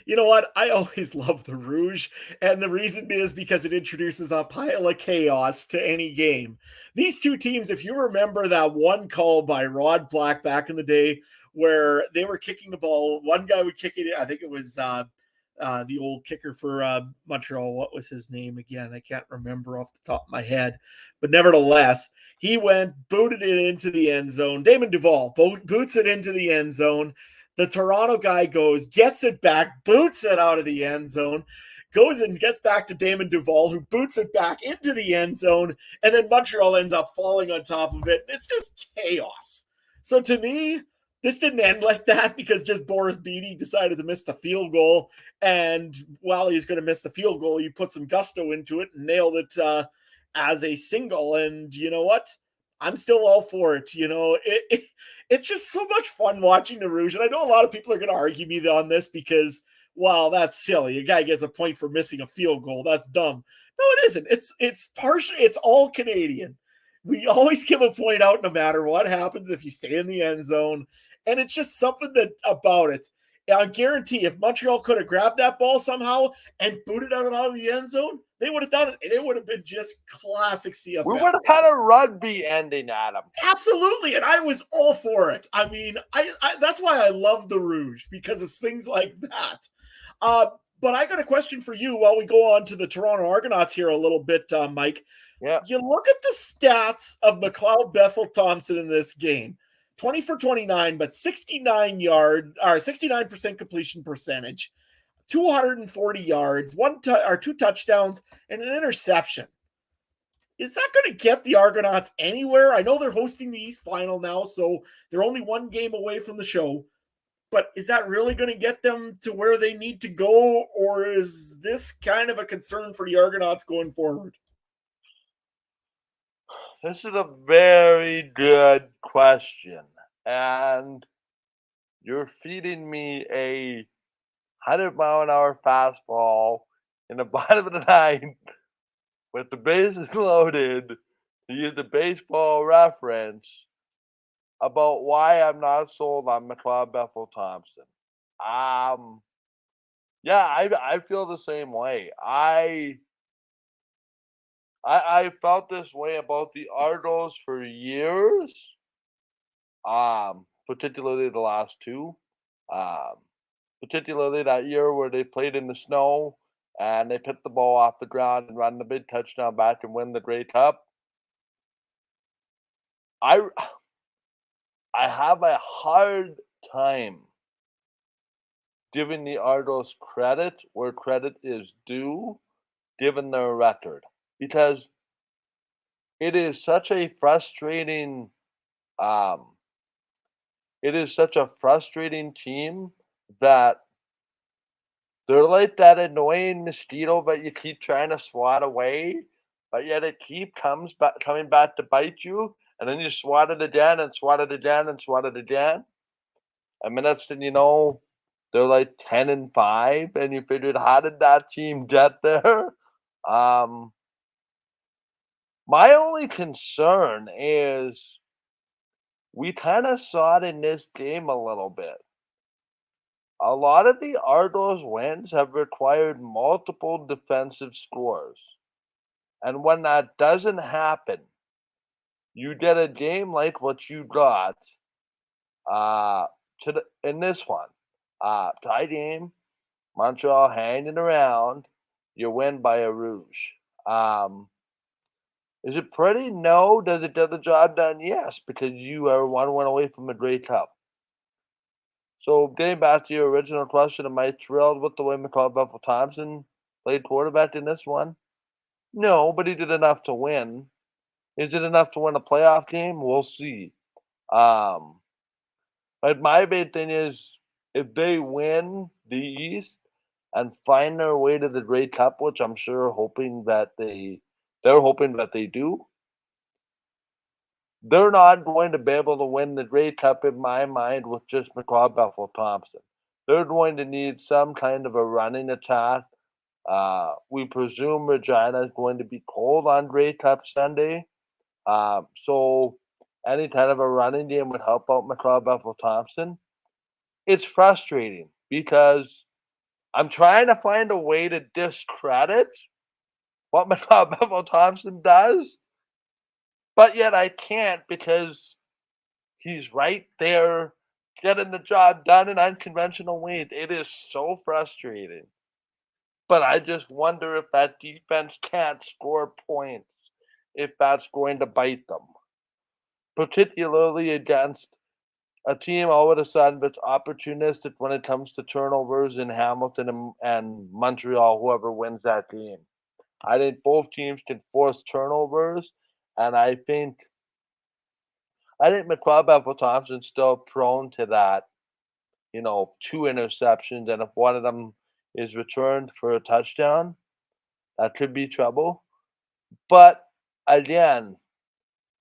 You know what? I always love the Rouge, and the reason is because it introduces a pile of chaos to any game. These two teams, if you remember that one call by Rod Black back in the day where they were kicking the ball, one guy would kick it. I think it was the old kicker for Montreal. What was his name again? I can't remember off the top of my head, but nevertheless, he went, booted it into the end zone. Damon Duvall boots it into the end zone. The Toronto guy goes, gets it back, boots it out of the end zone, goes and gets back to Damon Duvall, who boots it back into the end zone, and then Montreal ends up falling on top of it. It's just chaos. So to me, this didn't end like that because just Boris Beatty decided to miss the field goal. And while he's going to miss the field goal, he put some gusto into it and nailed it as a single. And you know what? I'm still all for it. It's just so much fun watching the Rouge. And I know a lot of people are going to argue me on this because, wow, that's silly. A guy gets a point for missing a field goal. That's dumb. No, it isn't. It's partial. It's all Canadian. We always give a point out no matter what happens if you stay in the end zone. And it's just something that about it. I guarantee if Montreal could have grabbed that ball somehow and booted out of the end zone, they would have done it. And it would have been just classic CFL. We would have had a rugby ending, Adam. Absolutely. And I was all for it. I mean, I that's why I love the Rouge, because it's things like that. But I got a question for you while we go on to the Toronto Argonauts here a little bit, Mike. Yeah. You look at the stats of McLeod Bethel Thompson in this game. 20 for 29, but 69% completion percentage, 240 yards, two touchdowns, and an interception. Is that going to get the Argonauts anywhere? I know they're hosting the East Final now, so they're only one game away from the show. But is that really going to get them to where they need to go, or is this kind of a concern for the Argonauts going forward? This is a very good question. And you're feeding me a 100-mile-an-hour fastball in the bottom of the ninth with the bases loaded, to use the baseball reference, about why I'm not sold on McLeod Bethel Thompson. Yeah, I feel the same way. I felt this way about the Argos for years, particularly the last two, um, particularly that year where they played in the snow and they picked the ball off the ground and ran the big touchdown back and win the Grey Cup. I I have a hard time giving the Argos credit where credit is due, given their record, because it is such a frustrating um, it is such a frustrating team that they're like that annoying mosquito that you keep trying to swat away, but yet it coming back to bite you, and then you swat it again and swat it again and swat it again. And next thing you know, they're like 10-5, and you figured, how did that team get there? Um, my only concern is we kind of saw it in this game a little bit. A lot of the Argos wins have required multiple defensive scores. And when that doesn't happen, you get a game like what you got uh, in this one. Tie game, Montreal hanging around, you win by a rouge. Is it pretty? No. Does it get the job done? Yes, because you are one win away from a Grey Cup. So getting back to your original question, am I thrilled with the way McCall Thompson played quarterback in this one? No, but he did enough to win. Is it enough to win a playoff game? We'll see. Um, but my big thing is if they win the East and find their way to the Grey Cup, which I'm sure they're hoping that they do, they're not going to be able to win the Grey Cup in my mind with just McCall Thompson. They're going to need some kind of a running attack. We presume Regina is going to be cold on Grey Cup Sunday. So any kind of a running game would help out McCall Thompson. It's frustrating because I'm trying to find a way to discredit what McCall Thompson does, but yet I can't because he's right there getting the job done in unconventional ways. It is so frustrating. But I just wonder if that defense can't score points, if that's going to bite them, particularly against a team all of a sudden that's opportunistic when it comes to turnovers in Hamilton and Montreal, whoever wins that game. I think both teams can force turnovers, and I think McCall Thompson's still prone to that, two interceptions, and if one of them is returned for a touchdown, that could be trouble. But again,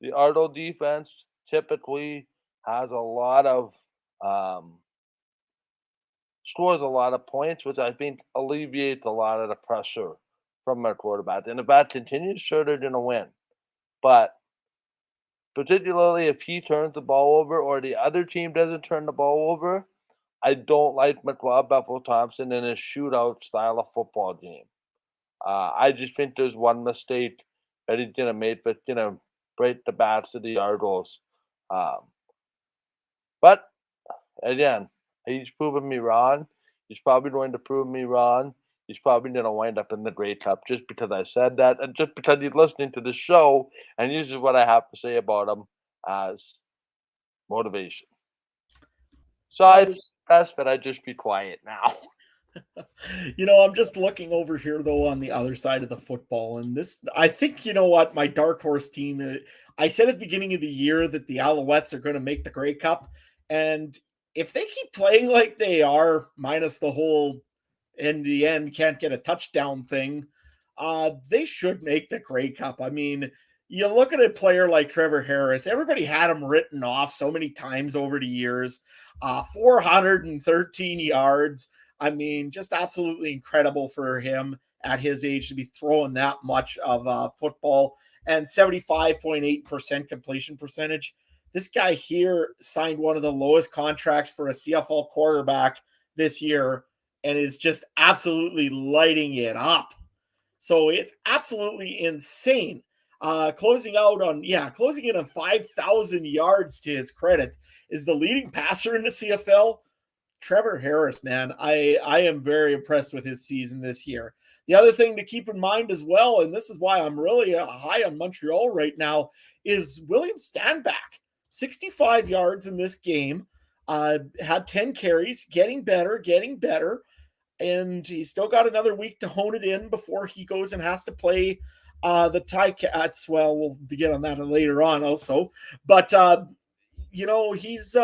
the Ardo defense typically has a lot of um, scores a lot of points, which I think alleviates a lot of the pressure from their quarterback. And if that continues, sure they're going to win. But particularly if he turns the ball over or the other team doesn't turn the ball over, I don't like McLeod Thompson in a shootout style of football game. I just think there's one mistake that he's gonna make that's gonna break the backs of the Argos. Um, but again, he's proven me wrong. He's probably going to prove me wrong. He's probably going to wind up in the Grey Cup just because I said that, and just because he's listening to the show and uses what I have to say about him as motivation. So it's best that I just be quiet now. I'm just looking over here though on the other side of the football, and I think what my dark horse team. I said at the beginning of the year that the Alouettes are going to make the Grey Cup, and if they keep playing like they are, minus the whole in the end can't get a touchdown thing, they should make the Grey Cup. I mean, you look at a player like Trevor Harris. Everybody had him written off so many times over the years. 413 yards. I mean, just absolutely incredible for him at his age to be throwing that much of football, and 75.8% completion percentage. This guy here signed one of the lowest contracts for a CFL quarterback this year and is just absolutely lighting it up. So it's absolutely insane. Closing in on 5,000 yards to his credit, is the leading passer in the CFL. Trevor Harris, man, I am very impressed with his season this year. The other thing to keep in mind as well, and this is why I'm really high on Montreal right now, is William Stanback. 65 yards in this game, had 10 carries, getting better, and he's still got another week to hone it in before he goes and has to play the Ticats. Well, we'll get on that later on also. But, he's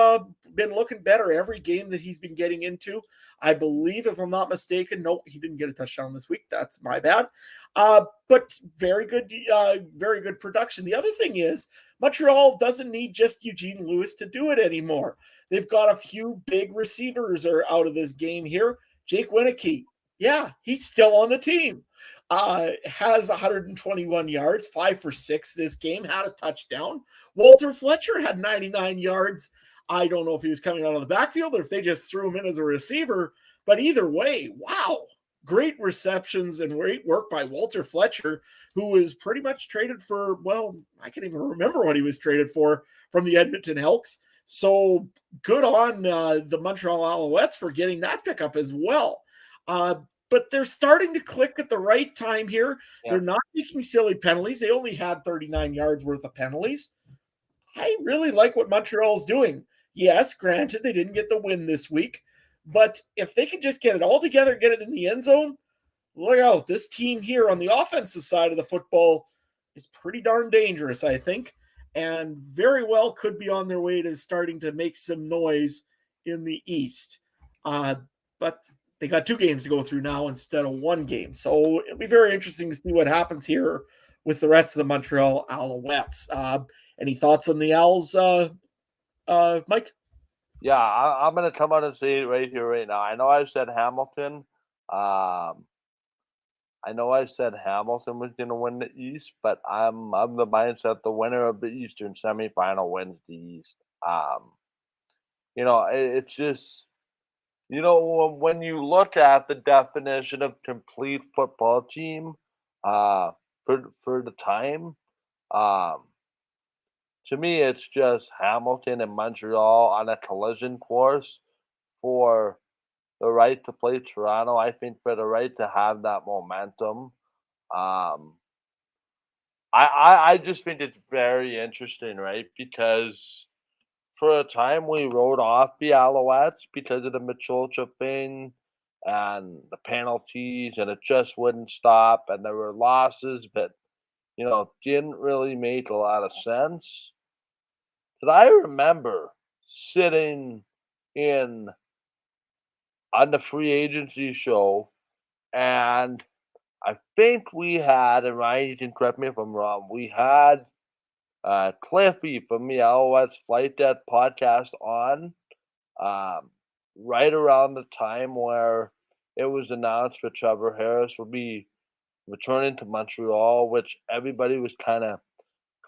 been looking better every game that he's been getting into. I believe, if I'm not mistaken, no, he didn't get a touchdown this week. That's my bad. But very good production. The other thing is Montreal doesn't need just Eugene Lewis to do it anymore. They've got a few big receivers are out of this game here. Jake Winneke, yeah, he's still on the team. Has 121 yards, 5 for 6 this game, had a touchdown. Walter Fletcher had 99 yards. I don't know if he was coming out of the backfield or if they just threw him in as a receiver, but either way, wow. Great receptions and great work by Walter Fletcher, who was pretty much traded for, well, I can't even remember what he was traded for from the Edmonton Elks. So good on the Montreal Alouettes for getting that pickup as well. But they're starting to click at the right time here. Yeah. They're not making silly penalties. They only had 39 yards worth of penalties. I really like what Montreal is doing. Yes, granted, they didn't get the win this week, but if they can just get it all together, get it in the end zone, look out. This team here on the offensive side of the football is pretty darn dangerous, I think, and very well could be on their way to starting to make some noise in the East. But they got 2 games to go through now instead of 1 game. So it'll be very interesting to see what happens here with the rest of the Montreal Alouettes. Any thoughts on the Owls, Mike? Yeah, I'm going to come out and say it right here, right now. I know I said Hamilton. I know I said Hamilton was going to win the East, but I'm the mindset the winner of the Eastern semifinal wins the East. It's just when you look at the definition of complete football team, for the time, um, to me it's just Hamilton and Montreal on a collision course for the right to play Toronto. I think for the right to have that momentum. Um, I just think it's very interesting, right? Because for a time we wrote off the Alouettes because of the Machocha thing and the penalties, and it just wouldn't stop, and there were losses that didn't really make a lot of sense. But I remember sitting in on the free agency show, and I think we had, and Ryan, you can correct me if I'm wrong, we had Cliffy from the Alouettes Flight Deck podcast on um, right around the time where it was announced that Trevor Harris would be returning to Montreal, which everybody was kind of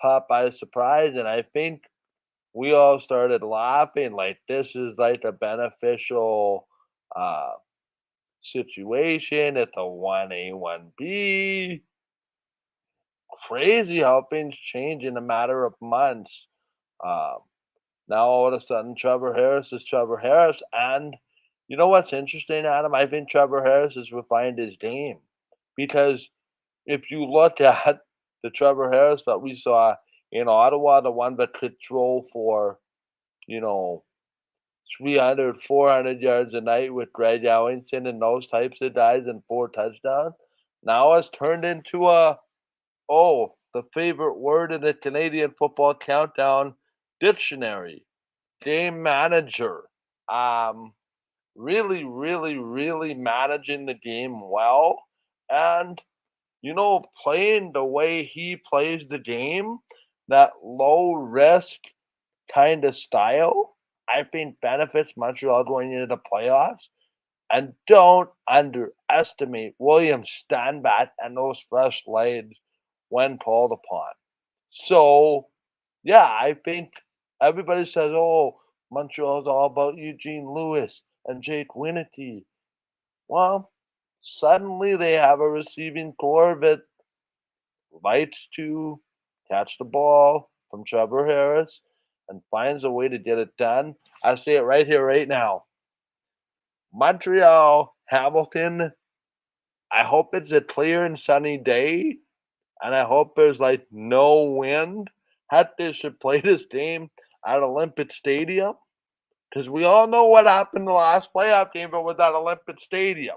caught by surprise. And I think we all started laughing like this is like a beneficial uh, situation. It's a 1A, 1B. Crazy how things change in a matter of months. Um, Now all of a sudden, Trevor Harris is Trevor Harris, and you know what's interesting, Adam? I think Trevor Harris has refined his game because if you look at the Trevor Harris that we saw in Ottawa, the one that could throw for you know 300, 400 yards a night with Greg Ellington and those types of guys and 4 touchdowns, now has turned into the favorite word in the Canadian Football Countdown dictionary, game manager. Um, really, really, really managing the game well. And, playing the way he plays the game, that low risk kind of style, I think benefits Montreal going into the playoffs. And don't underestimate William Stanback and those fresh legs when called upon. So, yeah, I think everybody says, "Oh, Montreal's all about Eugene Lewis and Jake Winnity." Well, suddenly they have a receiving core that likes to catch the ball from Trevor Harris and finds a way to get it done. I say it right here, right now. Montreal, Hamilton. I hope it's a clear and sunny day, and I hope there's like no wind. They should play this game at Olympic Stadium because we all know what happened the last playoff game, but was at Olympic Stadium.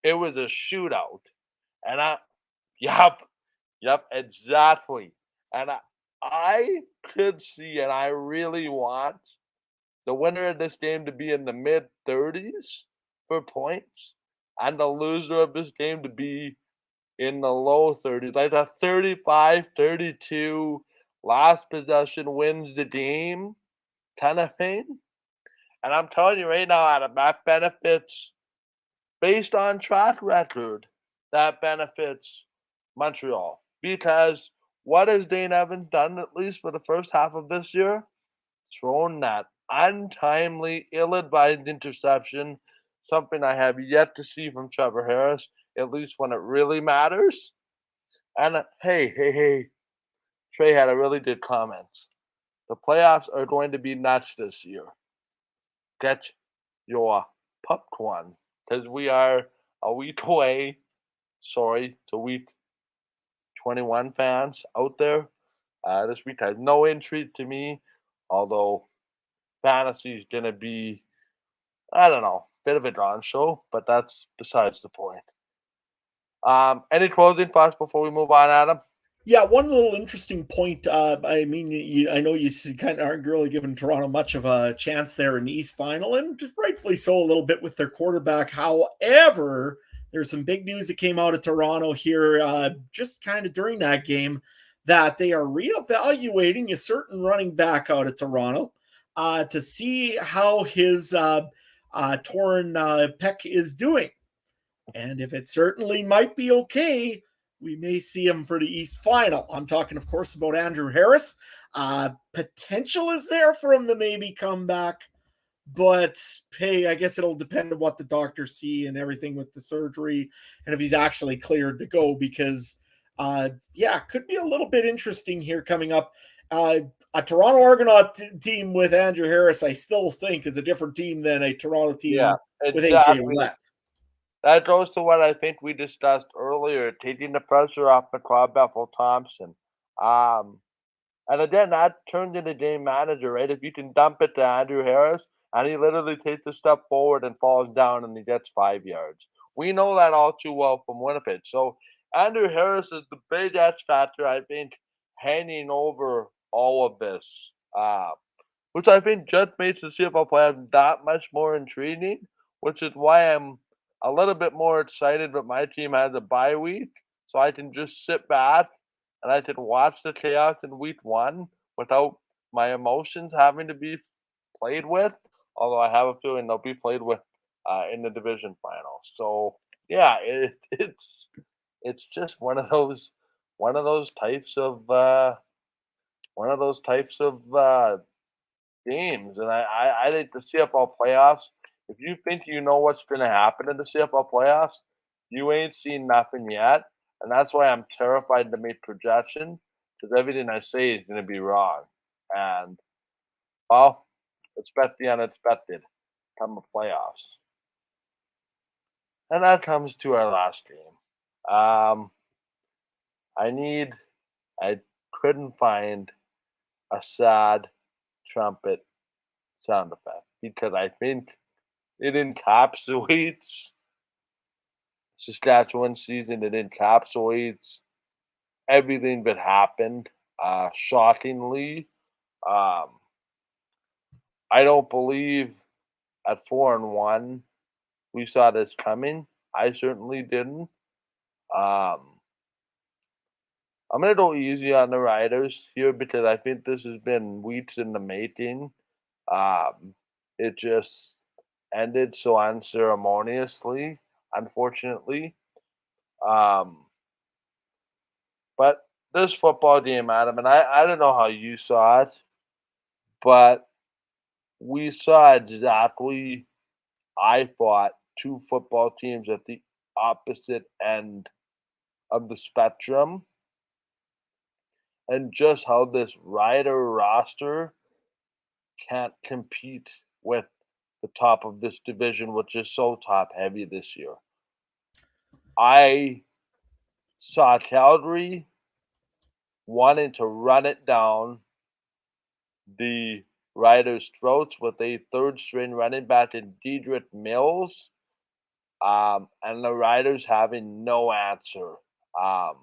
It was a shootout, and yep, yep, exactly. And I could see, and I really want the winner of this game to be in the mid 30s for points, and the loser of this game to be in the low 30s, like a 35-32 last possession wins the game kind of thing. And I'm telling you right now, Adam, that benefits based on track record, that benefits Montreal. Because what has Dane Evans done at least for the first half of this year? Thrown that untimely, ill-advised interception, something I have yet to see from Trevor Harris, at least when it really matters. And hey, Trey had a really good comment. The playoffs are going to be nuts this year. Get your popcorn because we are a week away. Sorry to week 21 fans out there. This week has no intrigue to me, although fantasy is going to be, I don't know, bit of a drawn show, but that's besides the point. Any closing thoughts before we move on, Adam? Yeah, one little interesting point. I mean, I know you kind of aren't really giving Toronto much of a chance there in the East Final, and just rightfully so a little bit with their quarterback. However, there's some big news that came out of Toronto here just kind of during that game that they are reevaluating a certain running back out of Toronto to see how his torn pec is doing. And if it certainly might be okay, we may see him for the East Final. I'm talking, of course, about Andrew Harris. Potential is there for him to maybe come back, but hey, I guess it'll depend on what the doctors see and everything with the surgery and if he's actually cleared to go. Because, could be a little bit interesting here coming up. A Toronto Argonaut team with Andrew Harris, I still think, is a different team than a Toronto Yeah, team with AJ exactly. Ouellette. That goes to what I think we discussed earlier, taking the pressure off McLeod Bethel-Thompson. And again, that turns into game manager, right? If you can dump it to Andrew Harris and he literally takes a step forward and falls down and he gets 5 yards. We know that all too well from Winnipeg. So Andrew Harris is the big X factor, I think, hanging over all of this, which I think just makes the CFL playoffs that much more intriguing, which is why I'm a little bit more excited that my team has a bye week, so I can just sit back and I can watch the chaos in week one without my emotions having to be played with. Although I have a feeling they'll be played with in the division final. So yeah, it's just one of those types of games, and I think the CFL playoffs. If you think you know what's going to happen in the CFL playoffs, you ain't seen nothing yet, and that's why I'm terrified to make projections because everything I say is going to be wrong. And well, expect the unexpected come the playoffs, and that comes to our last game. I need. I couldn't find a sad trumpet sound effect because I think it encapsulates Saskatchewan season. It encapsulates everything that happened. Shockingly, um, I don't believe at 4-1 we saw this coming. I certainly didn't. Um, I'm gonna go easy on the Riders here because I think this has been weeks in the making. Um, it just ended so unceremoniously, unfortunately. Um, but this football game, Adam, and I don't know how you saw it, but we saw exactly, I thought, two football teams at the opposite end of the spectrum, and just how this Rider roster can't compete with the top of this division, which is so top heavy this year. I saw Calgary wanting to run it down the Riders' throats with a third string running back in Dedrick Mills, and the Riders having no answer. Um,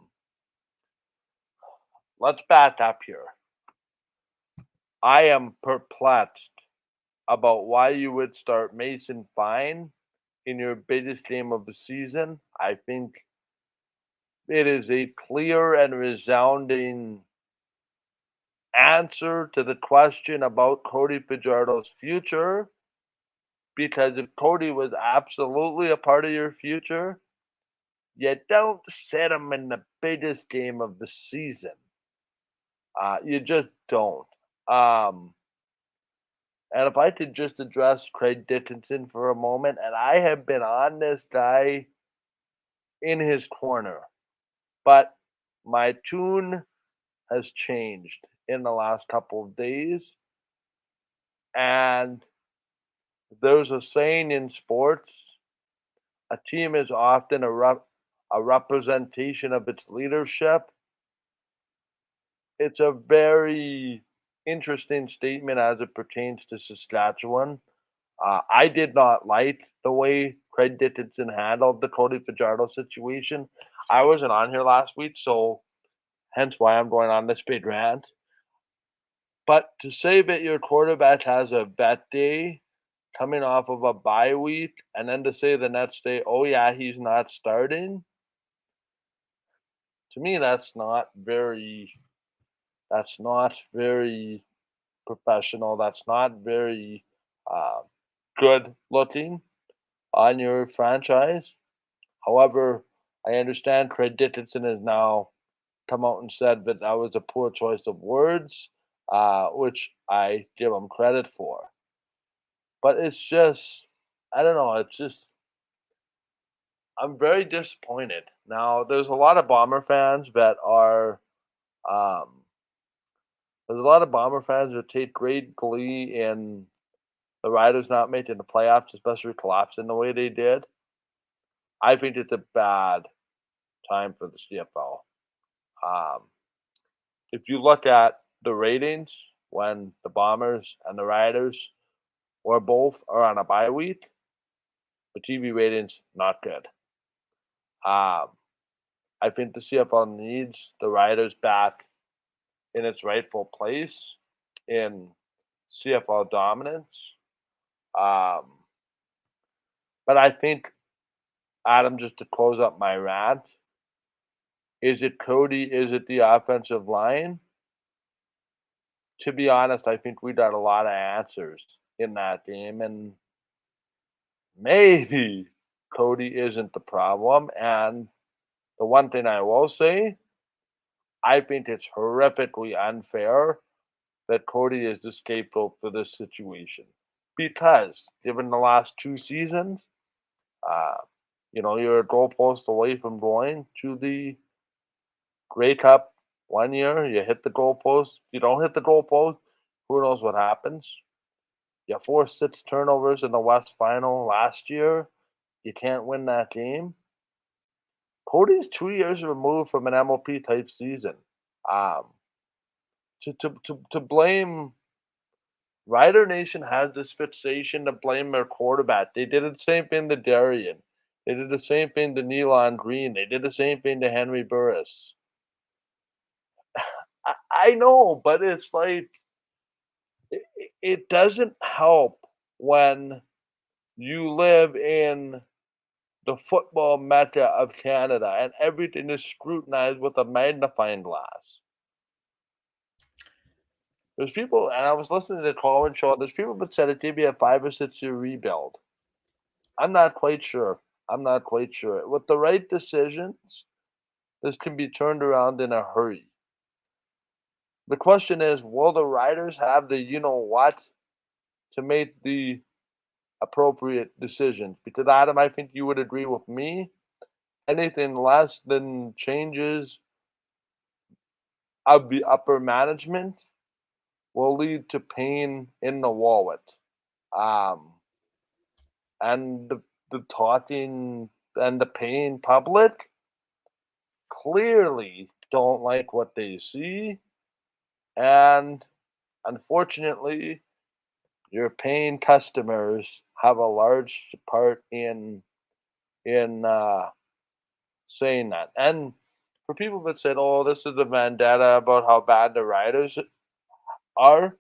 let's back up here. I am perplexed about why you would start Mason Fine in your biggest game of the season. I think it is a clear and resounding answer to the question about Cody Fajardo's future. Because if Cody was absolutely a part of your future, you don't set him in the biggest game of the season. You just don't. Um, and if I could just address Craig Dickinson for a moment, and I have been on this guy in his corner, but my tune has changed in the last couple of days. And there's a saying in sports, a team is often a representation of its leadership. It's a very interesting statement as it pertains to Saskatchewan. I did not like the way Craig Dickinson handled the Cody Fajardo situation. I wasn't on here last week, so hence why I'm going on this big rant. But to say that your quarterback has a bet day coming off of a bye week, and then to say the next day, oh yeah, he's not starting, to me that's not very professional. That's not very uh, good looking on your franchise. However, I understand Craig Dickinson has now come out and said that that was a poor choice of words, which I give him credit for. But it's just, I don't know. It's just, I'm very disappointed. Now, there's a lot of Bomber fans that are, um, there's a lot of Bomber fans that take great glee in the Riders not making the playoffs, especially collapsing the way they did. I think it's a bad time for the CFL. Um, if you look at the ratings when the Bombers and the Riders or both are on a bye week, the TV ratings not good. Um, I think the CFL needs the Riders back in its rightful place in CFL dominance. Um, but I think, Adam, just to close up my rant, is it Cody? Is it the offensive line? To be honest, I think we got a lot of answers in that game, and maybe Cody isn't the problem. And the one thing I will say, I think it's horrifically unfair that Cody is the scapegoat for this situation. Because given the last two seasons, uh, you're a goalpost away from going to the Grey Cup one year. You hit the goalpost. You don't hit the goalpost, who knows what happens? You forced 6 turnovers in the West Final last year. You can't win that game. Cody's 2 years removed from an MLP type season. Um, to blame Rider Nation has this fixation to blame their quarterback. They did the same thing to Darian. They did the same thing to Nealon Green. They did the same thing to Henry Burris. I know, but it's like it doesn't help when you live in the football mecca of Canada and everything is scrutinized with a magnifying glass. There's people, and I was listening to the Colin show. There's people that said it could be a 5 or 6 year rebuild. I'm not quite sure. I'm not quite sure. With the right decisions, this can be turned around in a hurry. The question is, will the Riders have the you know what to make the appropriate decisions? Because Adam, I think you would agree with me. Anything less than changes of the upper management will lead to pain in the wallet. Um, and the talking and the paying public clearly don't like what they see. And unfortunately, your paying customers have a large part in saying that. And for people that said, "Oh, this is a vendetta about how bad the Riders are,"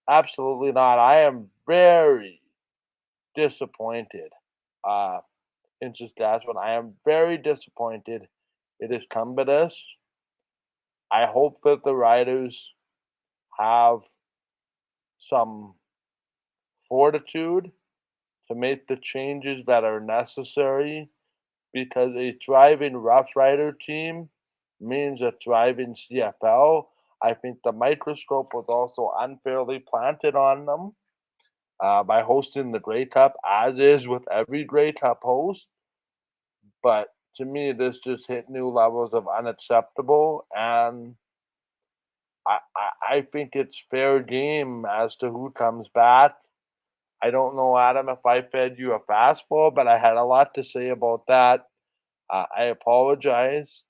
absolutely not. I am very disappointed uh, in Saskatchewan. I am very disappointed it has come to this. I hope that the Riders have some fortitude to make the changes that are necessary because a thriving Rough Rider team means a thriving CFL. I think the microscope was also unfairly planted on them by hosting the Grey Cup, as is with every Grey Cup host. But to me, this just hit new levels of unacceptable, and I think it's fair game as to who comes back. I don't know, Adam, if I fed you a fastball, but I had a lot to say about that. I apologize.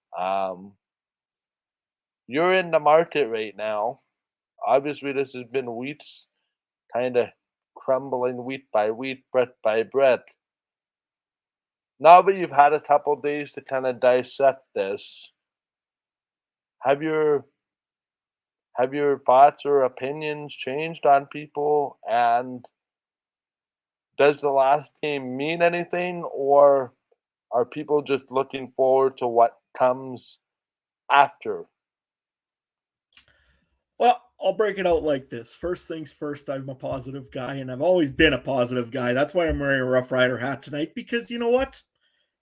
You're in the market right now. Obviously, this has been weeks, kind of crumbling week by week, breath by breath. Now that you've had a couple days to kind of dissect this, have your have your thoughts or opinions changed on people? And does the last game mean anything, or are people just looking forward to what comes after? Well, I'll break it out like this. First things first, I'm a positive guy, and I've always been a positive guy. That's why I'm wearing a Rough Rider hat tonight, because you know what?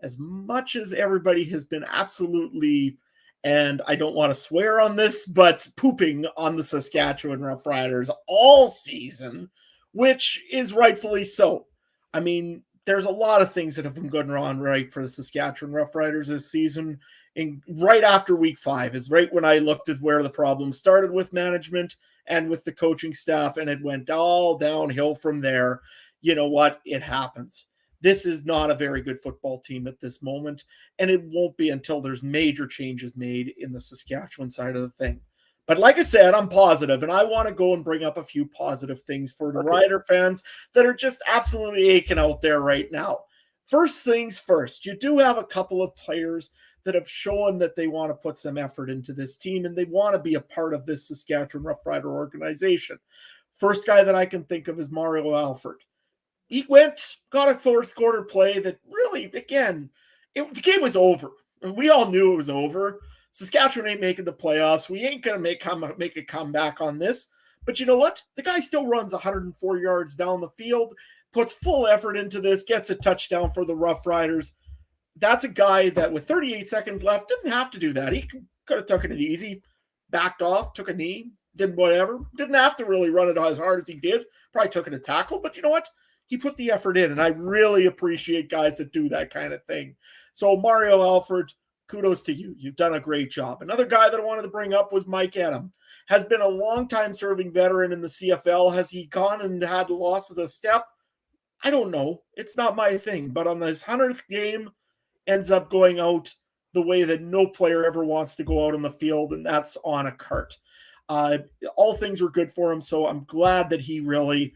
As much as everybody has been absolutely, and I don't want to swear on this, but pooping on the Saskatchewan Roughriders all season, which is rightfully so. I mean, there's a lot of things that have been going on right for the Saskatchewan Roughriders this season. And right after week 5 is right when I looked at where the problem started with management and with the coaching staff, and it went all downhill from there. You know what? It happens. This is not a very good football team at this moment, and it won't be until there's major changes made in the Saskatchewan side of the thing. But like I said, I'm positive, and I want to go and bring up a few positive things for the Rider fans that are just absolutely aching out there right now. First things first, you do have a couple of players that have shown that they want to put some effort into this team, and they want to be a part of this Saskatchewan Roughrider organization. First guy that I can think of is Mario Alford. He got a fourth quarter play that really, again, the game was over. We all knew it was over. Saskatchewan ain't making the playoffs. We ain't going to make a comeback on this. But you know what? The guy still runs 104 yards down the field, puts full effort into this, gets a touchdown for the Rough Riders. That's a guy that with 38 seconds left didn't have to do that. He could have taken it easy, backed off, took a knee, did whatever. Didn't have to really run it as hard as he did. Probably took it a tackle, but you know what? He put the effort in, and I really appreciate guys that do that kind of thing. So Mario Alford, kudos to you. You've done a great job. Another guy that I wanted to bring up was Mike Edom. Has been a long-time serving veteran in the CFL. Has he gone and had loss of the step? I don't know. It's not my thing. But on his 100th game, ends up going out the way that no player ever wants to go out on the field, and that's on a cart. All things were good for him, so I'm glad that he really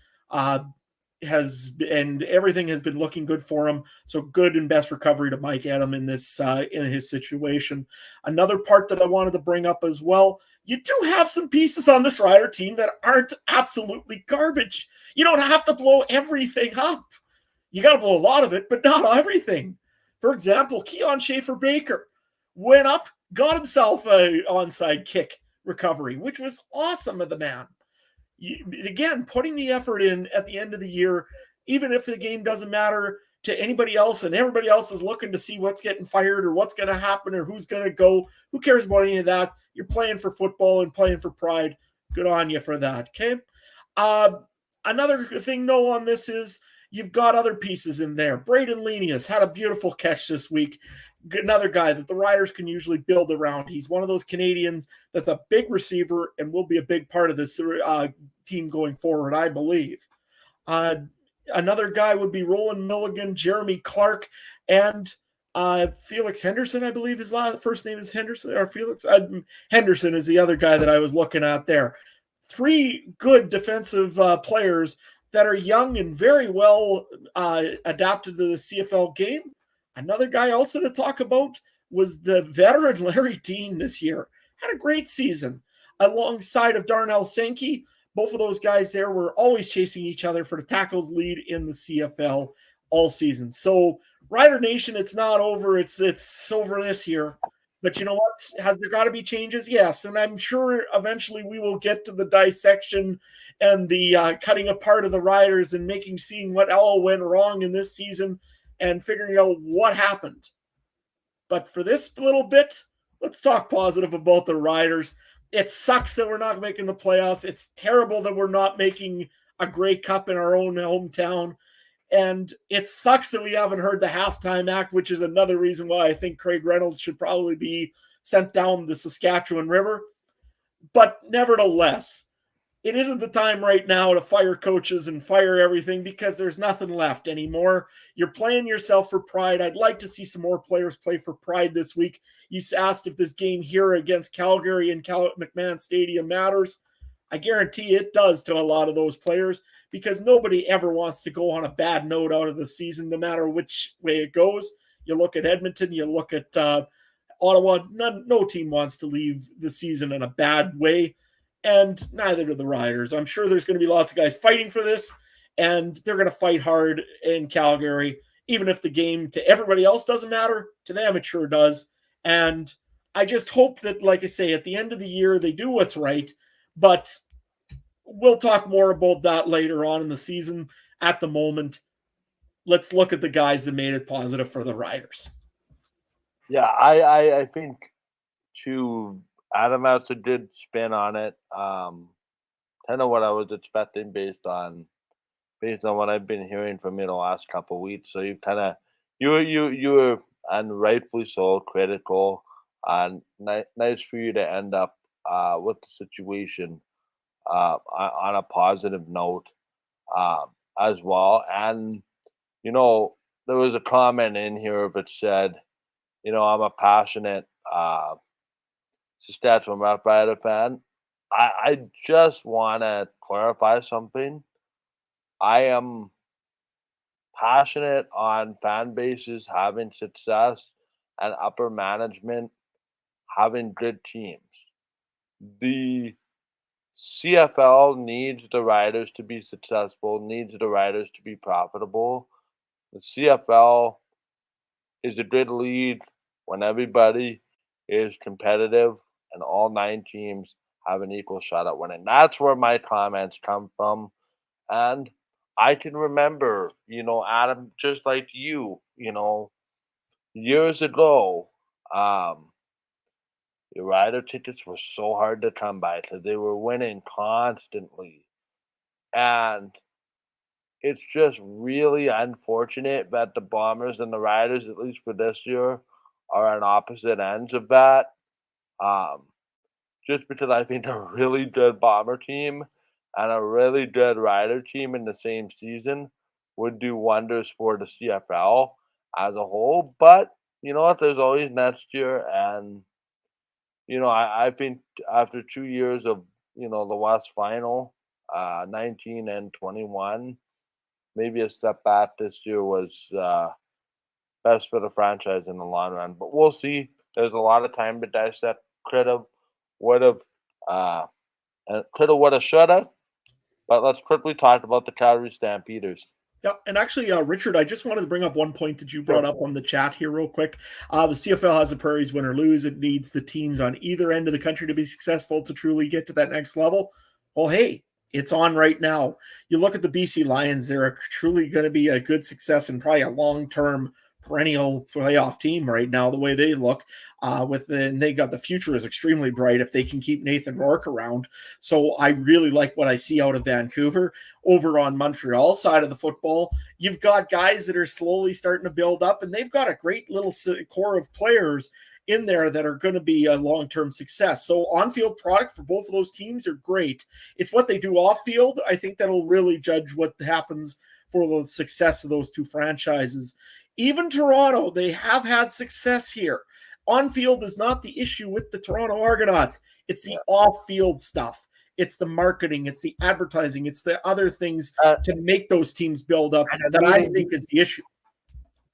and everything has been looking good for him. So good and best recovery to Mike Edom in this in his situation. Another part that I wanted to bring up as well, you do have some pieces on this Rider team that aren't absolutely garbage. You don't have to blow everything up. You got to blow a lot of it, but not everything. For example, Keon Schaefer-Baker went up, got himself an onside kick recovery, which was awesome of the man. Again, putting the effort in at the end of the year, even if the game doesn't matter to anybody else and everybody else is looking to see what's getting fired or what's going to happen or who's going to go. Who cares about any of that? You're playing for football and playing for pride. Good on you for that, okay? Another thing, though, on this is you've got other pieces in there. Braden Lenius had a beautiful catch this week. Another guy that the Riders can usually build around. He's one of those Canadians that's a big receiver and will be a big part of this team going forward, I believe. Another guy would be Roland Milligan, Jeremy Clark, and Felix Henderson, I believe his first name is Henderson, or Felix Henderson is the other guy that I was looking at there. 3 good defensive players that are young and very well adapted to the CFL game. Another guy also to talk about was the veteran Larry Dean this year. Had a great season alongside of Darnell Sankey. Both of those guys there were always chasing each other for the tackles lead in the CFL all season. So Rider Nation, it's not over. It's over this year. But you know what? Has there got to be changes? Yes. And I'm sure eventually we will get to the dissection and the cutting apart of the Riders and seeing what all went wrong in this season and figuring out what happened. But for this little bit, let's talk positive about the Riders. It sucks that we're not making the playoffs. It's terrible that we're not making a Grey Cup in our own hometown. And it sucks that we haven't heard the halftime act, which is another reason why I think Craig Reynolds should probably be sent down the Saskatchewan River. But nevertheless, it isn't the time right now to fire coaches and fire everything because there's nothing left anymore. You're playing yourself for pride. I'd like to see some more players play for pride this week. You asked if this game here against Calgary and McMahon Stadium matters. I guarantee it does to a lot of those players, because nobody ever wants to go on a bad note out of the season, no matter which way it goes. You look at Edmonton, you look at Ottawa, no team wants to leave the season in a bad way, and neither do the Riders. I'm sure there's going to be lots of guys fighting for this, and they're going to fight hard in Calgary, even if the game to everybody else doesn't matter. To them, it sure does. And I just hope that, like I say, at the end of the year, they do what's right. But we'll talk more about that later on in the season. At the moment, let's look at the guys that made it positive for the Riders. Yeah, I think to Adam also did spin on it. Kind of what I was expecting based on what I've been hearing from you the last couple of weeks. So you kind of you were, and rightfully so, critical. And nice for you to end up with the situation on a positive note as well. And there was a comment in here that said, I'm a passionate Saskatchewan Roughrider fan. I just want to clarify something. I am passionate on fan bases having success and upper management having good teams. The CFL needs the riders to be successful, needs the riders to be profitable. The CFL is a good league when everybody is competitive and all 9 teams have an equal shot at winning. That's where my comments come from. And I can remember, Adam, just like you, years ago, the rider tickets were so hard to come by because they were winning constantly. And it's just really unfortunate that the Bombers and the Riders, at least for this year, are on opposite ends of that. Just because I think a really good Bomber team and a really good Rider team in the same season would do wonders for the CFL as a whole. But you know what? There's always next year. And, I think after 2 years of, the West Final, 19 and 21, maybe a step back this year was best for the franchise in the long run. But we'll see. There's a lot of time to dissect. Could've, would've, and coulda, woulda, shoulda. But let's quickly talk about the Calgary Stampeders. Yeah, and actually, Richard, I just wanted to bring up one point that you brought up on the chat here real quick. The CFL has a Prairies win or lose. It needs the teams on either end of the country to be successful to truly get to that next level. Well, hey, it's on right now. You look at the BC Lions, they're truly going to be a good success and probably a long-term perennial playoff team right now, the way they look. And they got the future is extremely bright if they can keep Nathan Rourke around. So I really like what I see out of Vancouver. Over on Montreal side of the football, you've got guys that are slowly starting to build up, and they've got a great little core of players in there that are going to be a long-term success. So on-field product for both of those teams are great. It's what they do off-field, I think, that'll really judge what happens for the success of those two franchises. Even Toronto, they have had success here. On-field is not the issue with the Toronto Argonauts. It's the off-field stuff. It's the marketing. It's the advertising. It's the other things to make those teams build up that I think is the issue.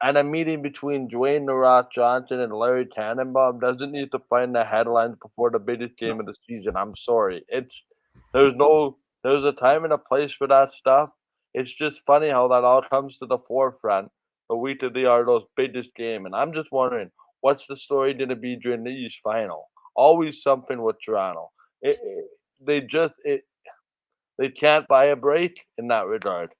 And a meeting between Dwayne "The Rock" Johnson and Larry Tannenbaum doesn't need to find the headlines before the biggest game of the season. I'm sorry. There's a time and a place for that stuff. It's just funny how that all comes to the forefront the week of the Argos' biggest game. And I'm just wondering, what's the story going to be during the East Final? Always something with Toronto. They can't buy a break in that regard.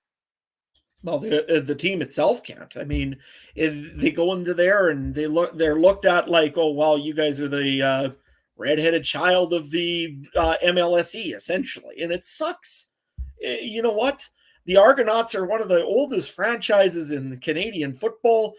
Well, the team itself can't. I mean, they go into there and they're looked at like, oh, well, you guys are the redheaded child of the MLSE, essentially, and it sucks. You know what? The Argonauts are one of the oldest franchises in the Canadian football.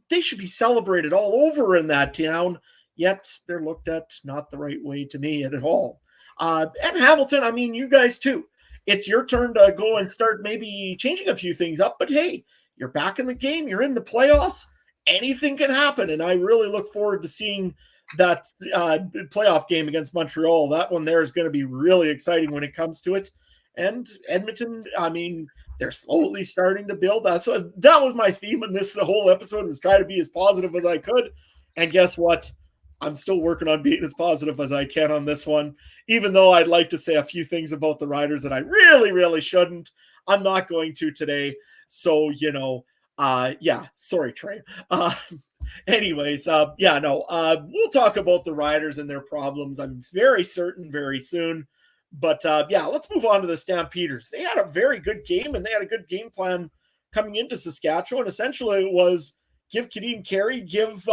They should be celebrated all over in that town, yet they're looked at not the right way to me at all. And Hamilton, I mean, you guys too. It's your turn to go and start maybe changing a few things up, but hey, you're back in the game. You're in the playoffs. Anything can happen, and I really look forward to seeing that playoff game against Montreal. That one there is going to be really exciting when it comes to it. And Edmonton, I mean, they're slowly starting to build that. So that was my theme in this whole episode, was try to be as positive as I could. And guess what? I'm still working on being as positive as I can on this one, even though I'd like to say a few things about the Riders that I really, really shouldn't. I'm not going to today. So, yeah, sorry, Trey. Anyways, we'll talk about the Riders and their problems, I'm very certain, very soon. But let's move on to the Stampeders. They had a very good game, and they had a good game plan coming into Saskatchewan. Essentially, it was give Kadeem Carey, give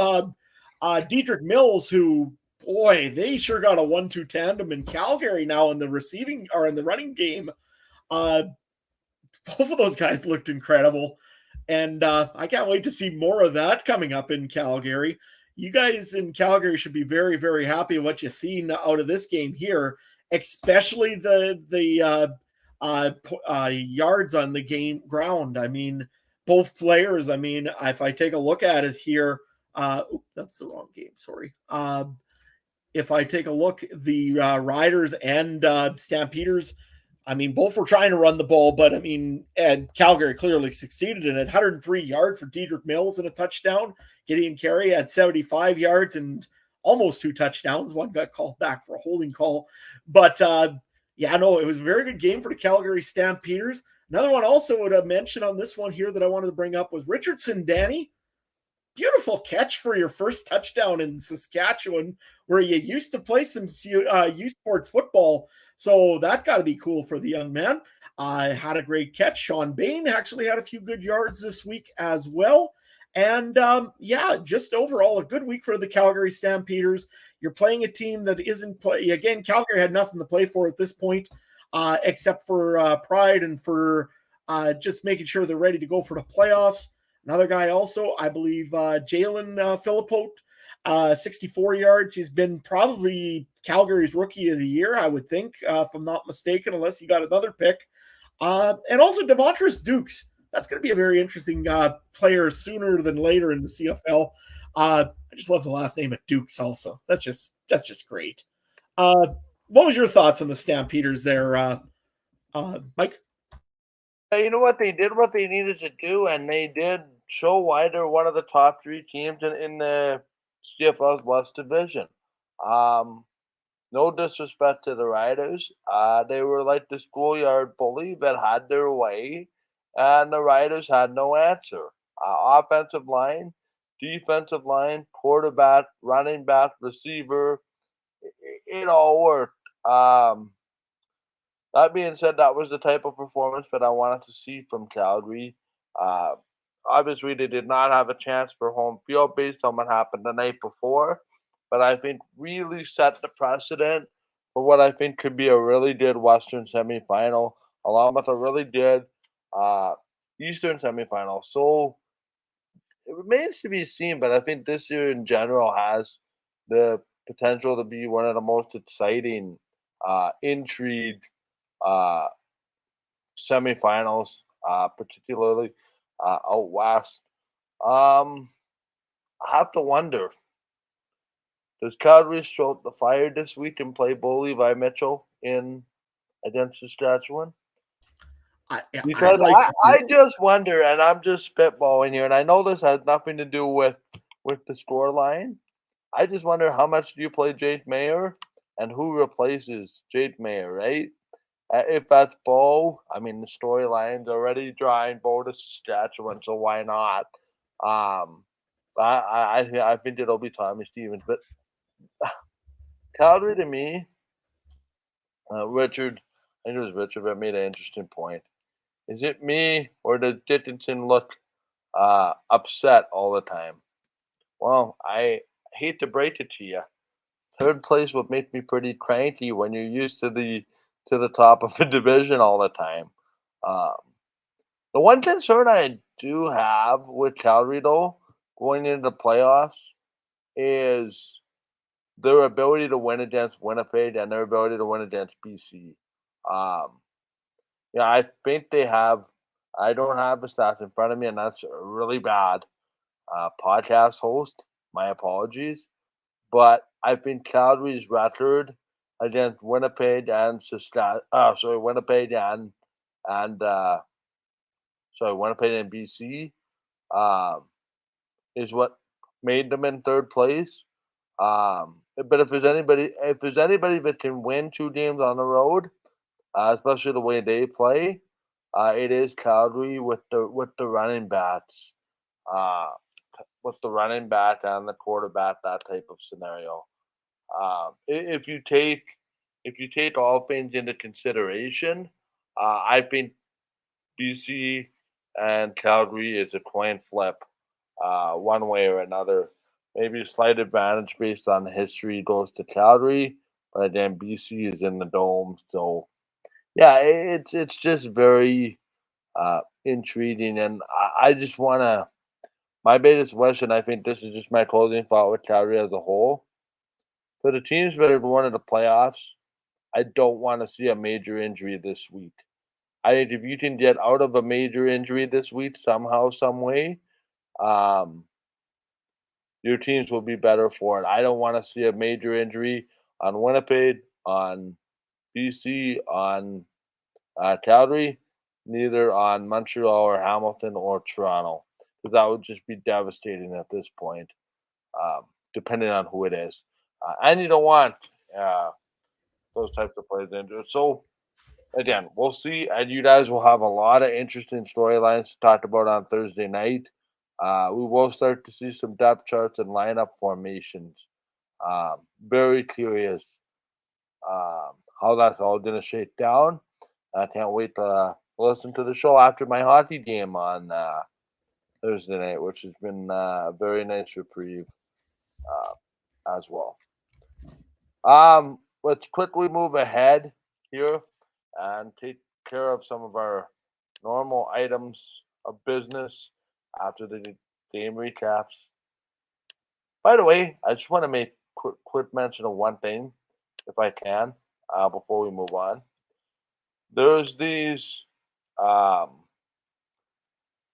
Dedrick Mills, who, boy, they sure got a 1-2 tandem in Calgary now in the receiving or in the running game. Both of those guys looked incredible. And I can't wait to see more of that coming up in Calgary. You guys in Calgary should be very, very happy with what you've seen out of this game here, especially the yards on the game ground. I mean, both players. I mean, if I take a look at it here, that's the wrong game. Sorry. If I take a look, the Riders and Stampeders, I mean, both were trying to run the ball, but I mean, and Calgary clearly succeeded in it. 103 yards for Dedrick Mills and a touchdown. Gideon Carey had 75 yards and almost 2 touchdowns. One got called back for a holding call. But it was a very good game for the Calgary Stampeders. Another one also would have mentioned on this one here that I wanted to bring up was Richardson Danny. Beautiful catch for your first touchdown in Saskatchewan, where you used to play some U Sports football. So that got to be cool for the young man. Had a great catch. Sean Bain actually had a few good yards this week as well. And just overall a good week for the Calgary Stampeders. You're playing a team that isn't play. Again, Calgary had nothing to play for at this point, except for pride and for just making sure they're ready to go for the playoffs. Another guy also, I believe, Jalen Philippot, 64 yards. He's been probably Calgary's Rookie of the Year, I would think, if I'm not mistaken, unless he got another pick. And also Devontae Dukes. That's going to be a very interesting player sooner than later in the CFL. I just love the last name of Dukes also. That's just great. What was your thoughts on the Stampeders there, Mike? You know what? They did what they needed to do, and they did show why they're one of the top 3 teams in the CFL's West Division. No disrespect to the Riders. They were like the schoolyard bully that had their way, and the Riders had no answer. Offensive line, defensive line, quarterback, running back, receiver, it all worked. That being said, that was the type of performance that I wanted to see from Calgary. Obviously, they did not have a chance for home field based on what happened the night before, but I think really set the precedent for what I think could be a really good Western semifinal, along with a really good Eastern semifinal. So it remains to be seen, but I think this year in general has the potential to be one of the most exciting, intrigue semifinals, particularly out west. I have to wonder, does Calgary stroke the fire this week and play Bo Levi Mitchell against Saskatchewan? Because I just wonder, and I'm just spitballing here, and I know this has nothing to do with the score line. I just wonder, how much do you play Jake Mayer, and who replaces Jake Mayer, right? If that's Bo, I mean, the storyline's already drawing Bo to Saskatchewan, so why not? I think it'll be Tommy Stevens, but Calgary to me, Richard, I think it was Richard that made an interesting point. Is it me, or does Dickinson look upset all the time? Well, I hate to break it to you. Third place would make me pretty cranky when you're used to the top of the division all the time. The one concern I do have with Calgary, though, going into the playoffs, is their ability to win against Winnipeg and their ability to win against BC. I think they have. I don't have the stats in front of me, and that's really bad. Podcast host, my apologies. but I think Calgary's record against Winnipeg and Winnipeg and Winnipeg and BC um, is what made them in third place. But if there's anybody that can win 2 games on the road, especially the way they play, it is Calgary with the running backs, uh, with the running back and the quarterback, that type of scenario. If you take all things into consideration, I think BC and Calgary is a coin flip, one way or another. Maybe a slight advantage based on the history goes to Calgary, but again, BC is in the dome, so yeah, it's just very intriguing, and I just want to. My biggest question, I think this is just my closing thought with Calgary as a whole. For the teams that are going to the playoffs, I don't want to see a major injury this week. I think if you can get out of a major injury this week somehow, some way, um, your teams will be better for it. I don't want to see a major injury on Winnipeg, on BC, on Calgary, neither on Montreal or Hamilton or Toronto, because that would just be devastating at this point, um, depending on who it is. And you don't want uh, those types of plays injured. So again, we'll see, and you guys will have a lot of interesting storylines to talk about on Thursday night. We will start to see some depth charts and lineup formations. Very curious how that's all going to shake down. I can't wait to listen to the show after my hockey game on Thursday night, which has been a very nice reprieve as well. Let's quickly move ahead here and take care of some of our normal items of business after the game recaps. By the way, I just want to make quick mention of one thing, if I can, before we move on. There's these um,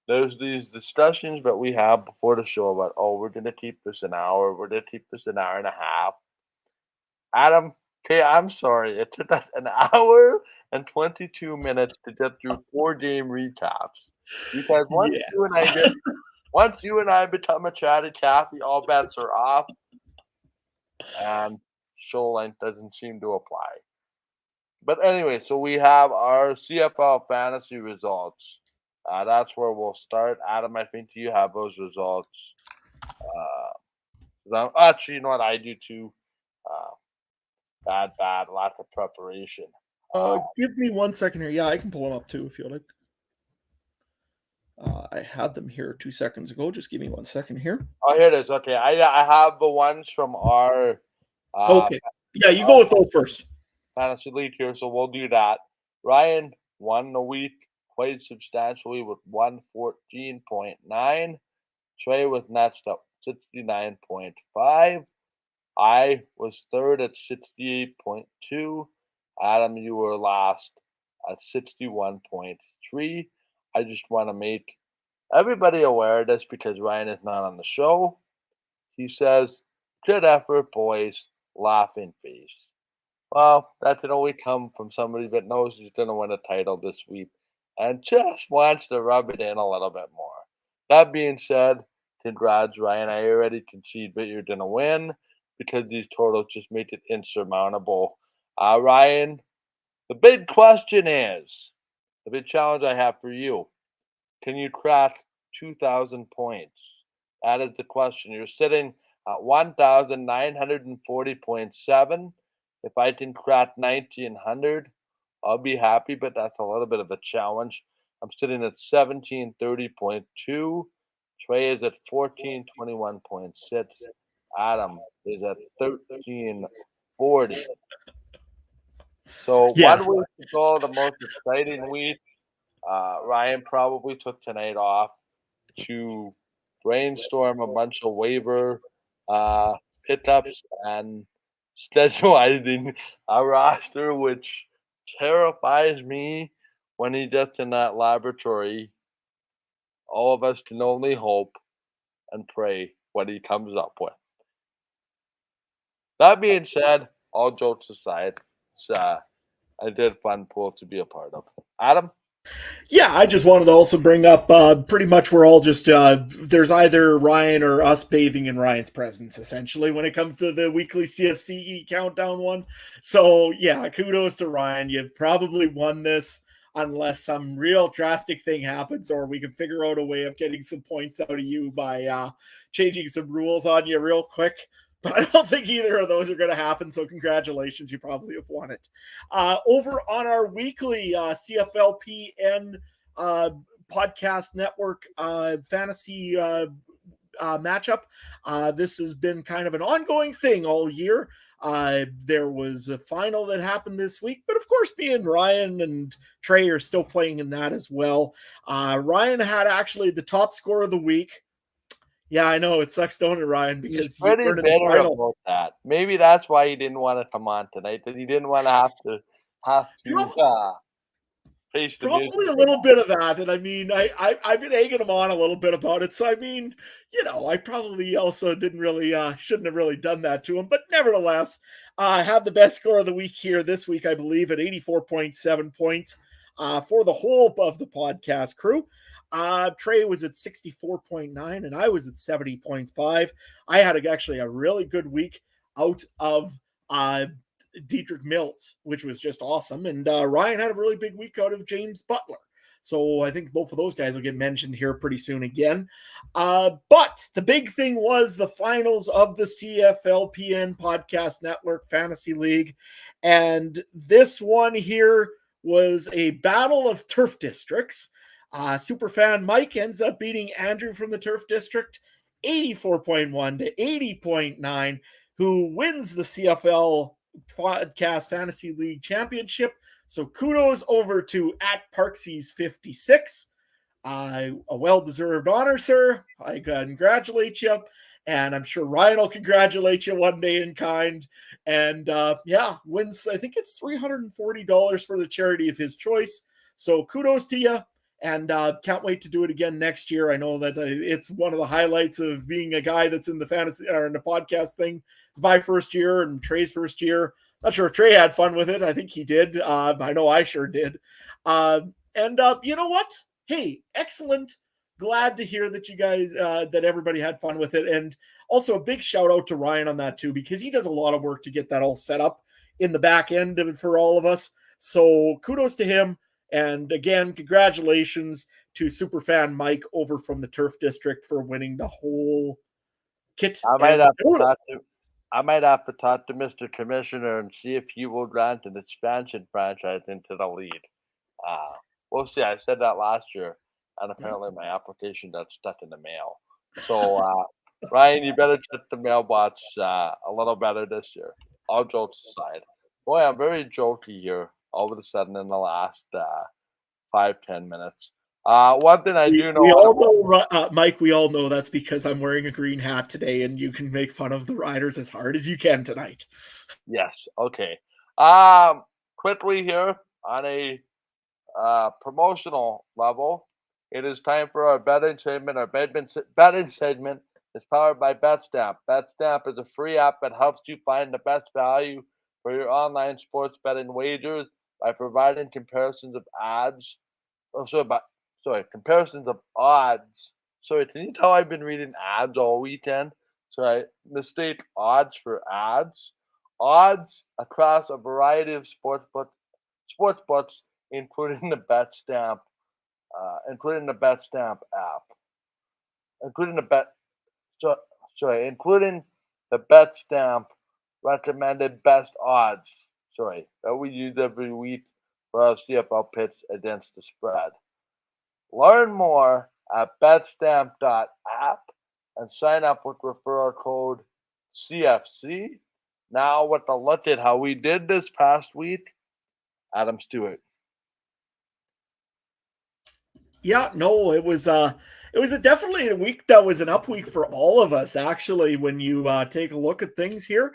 there's these discussions that we have before the show about, oh, we're gonna keep this an hour, we're gonna keep this an hour and a half. Adam, okay, I'm sorry. It took us an hour and 22 minutes to get through 4 game recaps. Because Yeah. once you and I become a chatty Cathy, all bets are off, and show length doesn't seem to apply. But anyway, so we have our CFL fantasy results. That's where we'll start. Adam, I think you have those results. Actually, you know what? I do too. Uh, bad, lots of preparation. Give me 1 second here. Yeah, I can pull them up too if you like. I had them here 2 seconds ago. Just give me 1 second here. Oh, here it is. Okay, I have the ones from our Okay. Yeah, you go with those first. fantasy league here, so we'll do that. Ryan won the week quite substantially with 114.9. Trey was next up 69.5. I was third at 68.2. Adam, you were last at 61.3. I just want to make everybody aware of this because Ryan is not on the show. He says, good effort, boys, laughing face. Well, that can only come from somebody that knows he's going to win a title this week and just wants to rub it in a little bit more. That being said, congrats, Ryan. I already concede that you're going to win because these totals just make it insurmountable. Ryan, the big question is the big challenge I have for you. Can you crack 2,000 points? That is the question. You're sitting at 1,940.7. If I can crack 1,900, I'll be happy, but that's a little bit of a challenge. I'm sitting at 1,730.2. Trey is at 1,421.6. Adam is at 1,340. So Yeah. 1 week to go, the most exciting week. Ryan probably took tonight off to brainstorm a bunch of waiver pickups and scheduling a roster, which terrifies me when he gets in that laboratory. All of us can only hope and pray what he comes up with. That being said, all jokes aside, it's a good fun pool to be a part of. Adam? Yeah, I just wanted to also bring up pretty much we're all just there's either Ryan or us bathing in Ryan's presence essentially when it comes to the weekly CFCE countdown one. So yeah, kudos to Ryan. You've probably won this unless some real drastic thing happens or we can figure out a way of getting some points out of you by changing some rules on you real quick. But I don't think either of those are going to happen. So congratulations, you probably have won it. Over on our weekly CFLPN podcast network fantasy matchup, this has been kind of an ongoing thing all year. There was a final that happened this week, but of course, me and Ryan and Trey are still playing in that as well. Ryan had actually the top score of the week. Yeah, I know it sucks, don't it, Ryan? Because He's pretty you were in the bitter final. about that. Maybe that's why he didn't want to come on tonight. That he didn't want to have to face the music. Probably a little bit of that, and I mean, I've been egging him on a little bit about it. So I mean, I probably also didn't really shouldn't have really done that to him, but nevertheless, I had the best score of the week here this week, I believe, at 84.7 points for the whole of the podcast crew. Trey was at 64.9 and I was at 70.5. I had actually a really good week out of Dietrich Mills, which was just awesome. And Ryan had a really big week out of James Butler. So I think both of those guys will get mentioned here pretty soon again. But the big thing was the finals of the CFLPN Podcast Network Fantasy League. And this one here was a battle of turf districts. Superfan Mike ends up beating Andrew from the Turf District 84.1 to 80.9, who wins the CFL Podcast Fantasy League Championship. So kudos over to @Parksies56. A well-deserved honor, sir. I congratulate you. And I'm sure Ryan will congratulate you one day in kind. And wins, I think it's $340 for the charity of his choice. So kudos to you. And can't wait to do it again next year. I know that it's one of the highlights of being a guy that's in the fantasy or in the podcast thing. It's my first year and Trey's first year. Not sure if Trey had fun with it. I think he did. I know I sure did. You know what? Hey, excellent. Glad to hear that you guys, that everybody had fun with it. And also a big shout out to Ryan on that too, because he does a lot of work to get that all set up in the back end of it for all of us. So kudos to him. And again, congratulations to Superfan Mike over from the Turf District for winning the whole kit. I might have to talk to Mr. Commissioner and see if he will grant an expansion franchise into the league. We'll see. I said that last year, and apparently my application got stuck in the mail. So, Ryan, you better check the mailbox a little better this year. All jokes aside. Boy, I'm very jokey here all of a sudden in the last 5-10 minutes. One thing I do know. We all know, Mike, we all know that's because I'm wearing a green hat today and you can make fun of the Riders as hard as you can tonight. Yes. Okay. Quickly here on a promotional level, it is time for our betting segment. Our betting segment is powered by Betstamp. Betstamp is a free app that helps you find the best value for your online sports betting wagers by providing comparisons of odds. Comparisons of odds. Sorry, can you tell I've been reading ads all weekend? So I mistake odds for ads. Odds across a variety of sports books, including the Betstamp app, including the Betstamp recommended best odds. That we use every week for our CFL picks against the spread. Learn more at betstamp.app and sign up with referral code CFC. Now with a look at how we did this past week, Adam Stewart. Yeah, no, it was definitely a week that was an up week for all of us, actually, when you take a look at things here.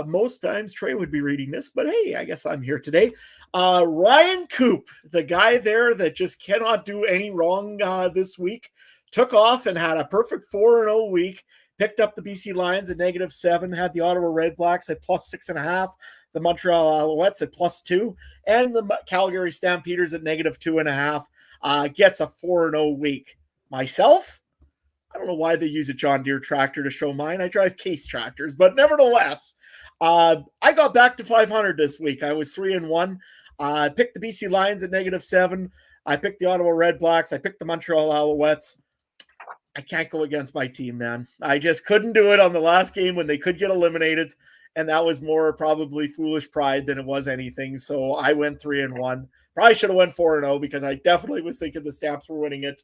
Most times Trey would be reading this, but hey, I guess I'm here today. Ryan Coop, the guy there that just cannot do any wrong this week, took off and had a perfect 4-0 week, Picked up the BC Lions at -7, had the Ottawa Redblacks at +6.5, the Montreal Alouettes at +2, and the Calgary Stampeders at -2.5. Gets a 4-0 week. Myself, I don't know why they use a John Deere tractor to show mine. I drive Case tractors, but nevertheless, I got back to 500 this week. I was 3-1. I picked the BC Lions at -7. I picked the Ottawa Redblacks. I picked the Montreal Alouettes. I can't go against my team, man. I just couldn't do it on the last game when they could get eliminated, and that was more probably foolish pride than it was anything. So I went 3-1. Probably should have went 4-0 because I definitely was thinking the Stamps were winning it,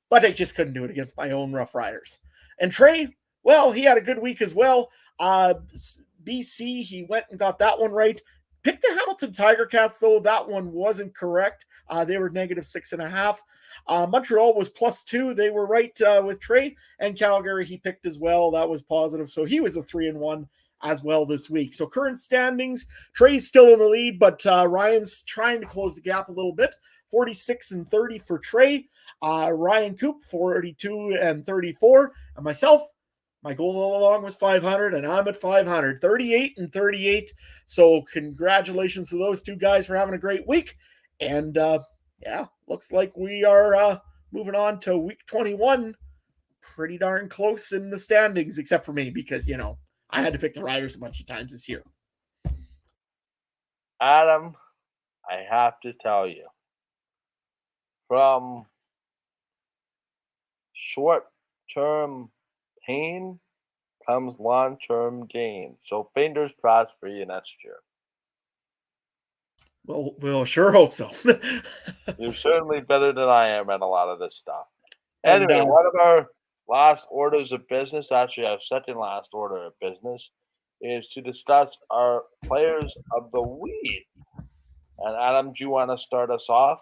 but I just couldn't do it against my own Roughriders. And Trey, well, he had a good week as well. BC, he went and got that one right. Picked the Hamilton Tiger Cats, though. That one wasn't correct. They were -6.5. Montreal was +2. They were right with Trey. And Calgary, he picked as well. That was positive. So he was a 3-1 as well this week. So current standings, Trey's still in the lead, but Ryan's trying to close the gap a little bit. 46-30 for Trey. Ryan Coop, 42-34. And myself, my goal all along was 500, and I'm at 500, 38-38. So congratulations to those two guys for having a great week. And yeah, looks like we are moving on to week 21. Pretty darn close in the standings, except for me, because, you know, I had to pick the Riders a bunch of times this year. Adam, I have to tell you, from short-term pain comes long-term gain. So fingers crossed for you next year. Well, we'll sure hope so. You're certainly better than I am at a lot of this stuff. And, Anyway, one of our last orders of business, actually our second last order of business, is to discuss our players of the week. And Adam, do you want to start us off?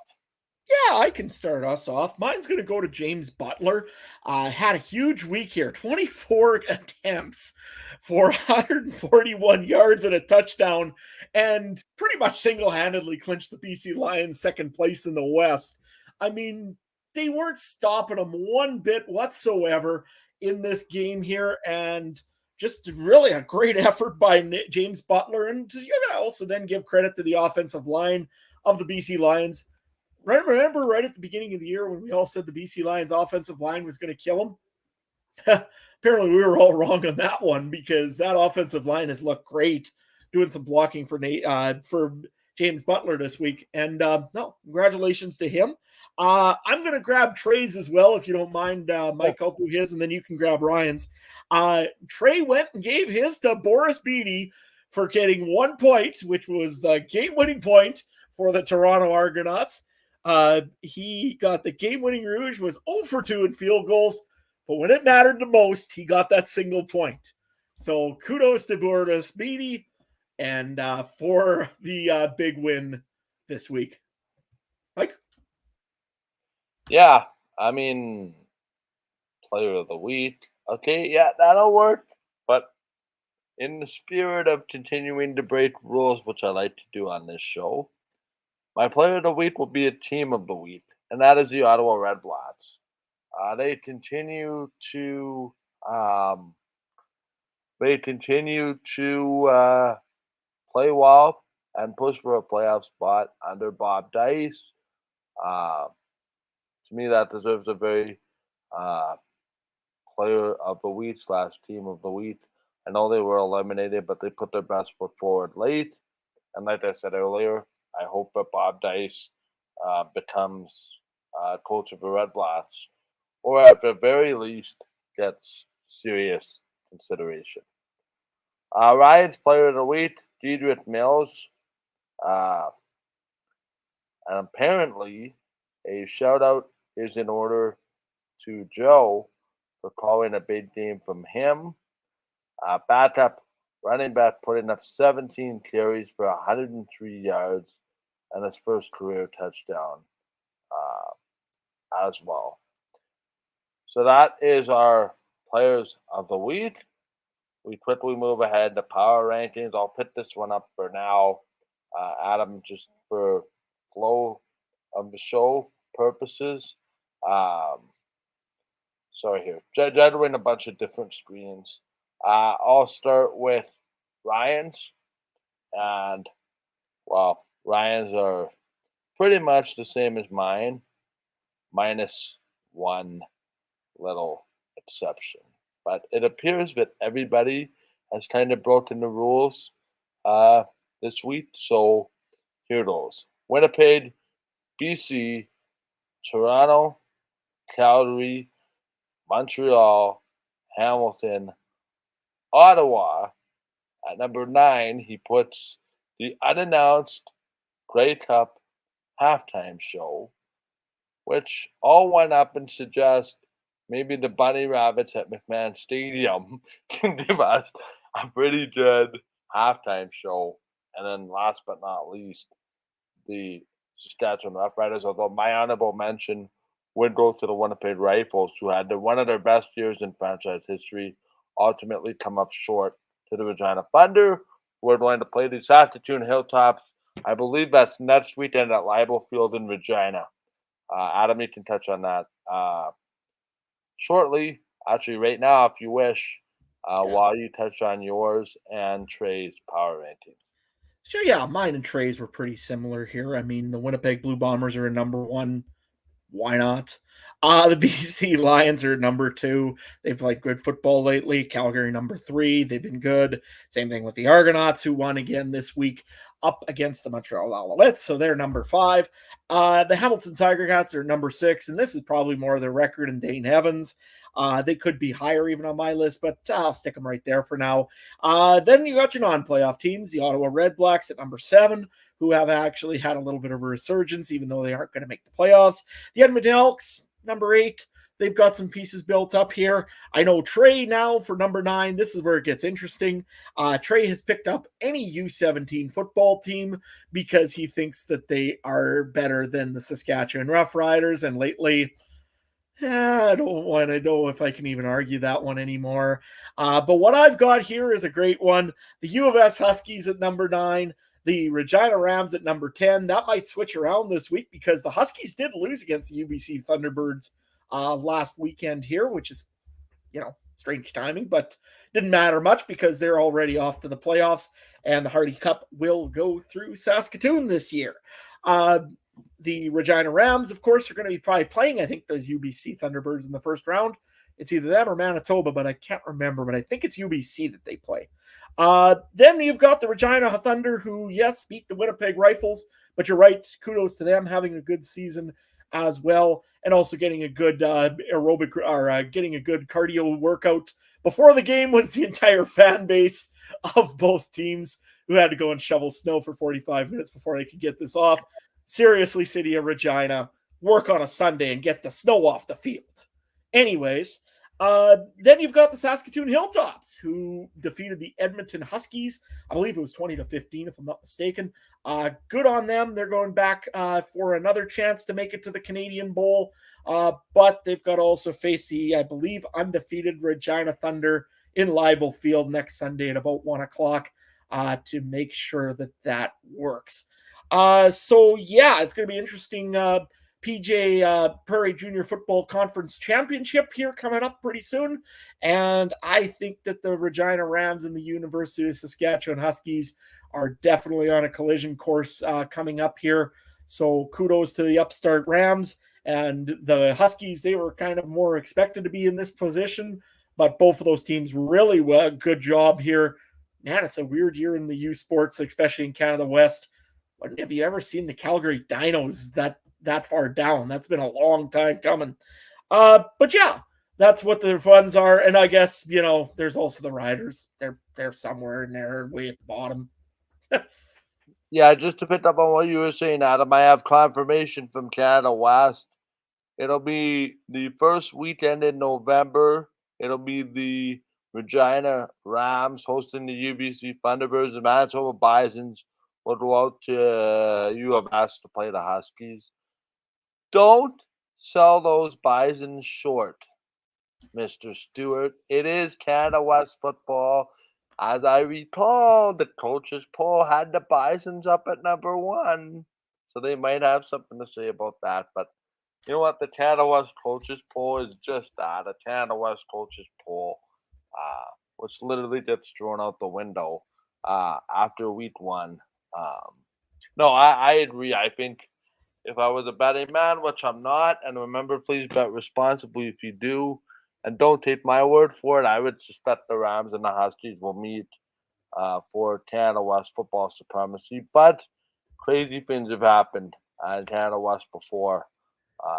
Yeah, I can start us off. Mine's going to go to James Butler. Had a huge week here, 24 attempts for 141 yards and a touchdown, and pretty much single-handedly clinched the BC Lions second place in the West. I mean, they weren't stopping them one bit whatsoever in this game here, and just really a great effort by James Butler. And you're going to also then give credit to the offensive line of the BC Lions. Remember right at the beginning of the year when we all said the BC Lions offensive line was going to kill them? Apparently we were all wrong on that one, because that offensive line has looked great doing some blocking for James Butler this week. And no, congratulations to him. I'm going to grab Trey's as well, if you don't mind, Mike. I'll do his, and then you can grab Ryan's. Trey went and gave his to Boris Beatty for getting 1 point, which was the game-winning point for the Toronto Argonauts. He got the game-winning Rouge, was 0 for 2 in field goals, but when it mattered the most, he got that single point. So kudos to Boris Beatty, and for the big win this week. Mike? Yeah, I mean, player of the week. Okay, yeah, that'll work. But in the spirit of continuing to break rules, which I like to do on this show, my player of the week will be a team of the week, and that is the Ottawa Redblacks. They continue to play well and push for a playoff spot under Bob Dice. To me, that deserves a very player of the week / team of the week. I know they were eliminated, but they put their best foot forward late. And like I said earlier, I hope that Bob Dice becomes coach of the Redblacks, or at the very least gets serious consideration. Ryan's player of the week, Diedrich Mills. And apparently, a shout out is in order to Joe for calling a big game from him. Backup running back putting up 17 carries for 103 yards and his first career touchdown as well. So that is our players of the week. We quickly move ahead to power rankings. I'll put this one up for now, Adam, just for flow of the show purposes. sorry here. Juggling a bunch of different screens. I'll start with Ryan's, and well, Ryan's are pretty much the same as mine, minus one little exception. But it appears that everybody has kind of broken the rules this week. So here goes: Winnipeg, BC, Toronto, Calgary, Montreal, Hamilton, Ottawa. At number 9, he puts the unannounced Grey Cup halftime show, which all went up and suggest maybe the Bunny Rabbits at McMahon Stadium can give us a pretty good halftime show. And then last but not least, the Saskatchewan Roughriders, although my honorable mention would go to the Winnipeg Rifles, who had one of their best years in franchise history, ultimately come up short to the Regina Thunder, who are going to play the Saskatoon Hilltops. I believe that's next weekend at Libel Field in Regina. Adam, you can touch on that shortly, actually right now if you wish, while you touch on yours and Trey's power rankings. So yeah, mine and Trey's were pretty similar here. I mean, the Winnipeg Blue Bombers are a number 1. Why not? The BC Lions are number 2. They've played good football lately. Calgary number 3. They've been good. Same thing with the Argonauts, who won again this week up against the Montreal Alouettes. So they're number 5. The Hamilton Tiger Cats are number 6, and this is probably more of their record in Dane Evans. They could be higher even on my list, but I'll stick them right there for now. Then you got your non-playoff teams, the Ottawa Redblacks at number 7, who have actually had a little bit of a resurgence, even though they aren't going to make the playoffs. The Edmonton Elks, number 8. They've got some pieces built up here. I know Trey now for number 9. This is where it gets interesting. Trey has picked up any U17 football team because he thinks that they are better than the Saskatchewan Roughriders. And lately, I don't want to know if I can even argue that one anymore. But what I've got here is a great one. The U of S Huskies at number 9. The Regina Rams at number 10. That might switch around this week because the Huskies did lose against the UBC Thunderbirds last weekend here, which is, strange timing, but didn't matter much because they're already off to the playoffs, and the Hardy Cup will go through Saskatoon this year. The Regina Rams, of course, are going to be probably playing, I think, those UBC Thunderbirds in the first round. It's either them or Manitoba, but I can't remember, but I think it's UBC that they play. Then you've got the Regina Thunder, who, yes, beat the Winnipeg Rifles, but you're right. Kudos to them having a good season as well, and also getting a good aerobic or getting a good cardio workout. Before the game was the entire fan base of both teams who had to go and shovel snow for 45 minutes before they could get this off. Seriously, City of Regina, work on a Sunday and get the snow off the field. Anyways, then you've got the Saskatoon Hilltops, who defeated the Edmonton Huskies. I believe it was 20-15, if I'm not mistaken. Good on them. They're going back for another chance to make it to the Canadian Bowl. But they've got to also face the, I believe, undefeated Regina Thunder in Libel Field next Sunday at about 1 o'clock to make sure that works. So, yeah, it's going to be interesting. PJ Prairie Junior Football Conference Championship here coming up pretty soon. And I think that the Regina Rams and the University of Saskatchewan Huskies are definitely on a collision course coming up here. So kudos to the upstart Rams. And the Huskies, they were kind of more expected to be in this position. But both of those teams really good job here. Man, it's a weird year in the U Sports, especially in Canada West. When have you ever seen the Calgary Dinos that far down? That's been a long time coming. But yeah, that's what the funds are. And I guess, there's also the Riders. They're somewhere in there, way at the bottom. Yeah, just to pick up on what you were saying, Adam, I have confirmation from Canada West. It'll be the first weekend in November. It'll be the Regina Rams hosting the UBC Thunderbirds. The Manitoba Bisons will go out to U of S to play the Huskies. Don't sell those Bisons short, Mr. Stewart. It is Canada West football. As I recall, the coaches poll had the Bisons up at number 1. So they might have something to say about that. But You know what? The Canada West coaches poll is just that, a Canada West coaches poll, which literally gets thrown out the window after week one. Um, no, I agree. I think if I was a betting man, which I'm not, and remember, please bet responsibly if you do, and don't take my word for it, I would suspect the Rams and the Huskies will meet for Canada West football supremacy. But crazy things have happened in Canada West before.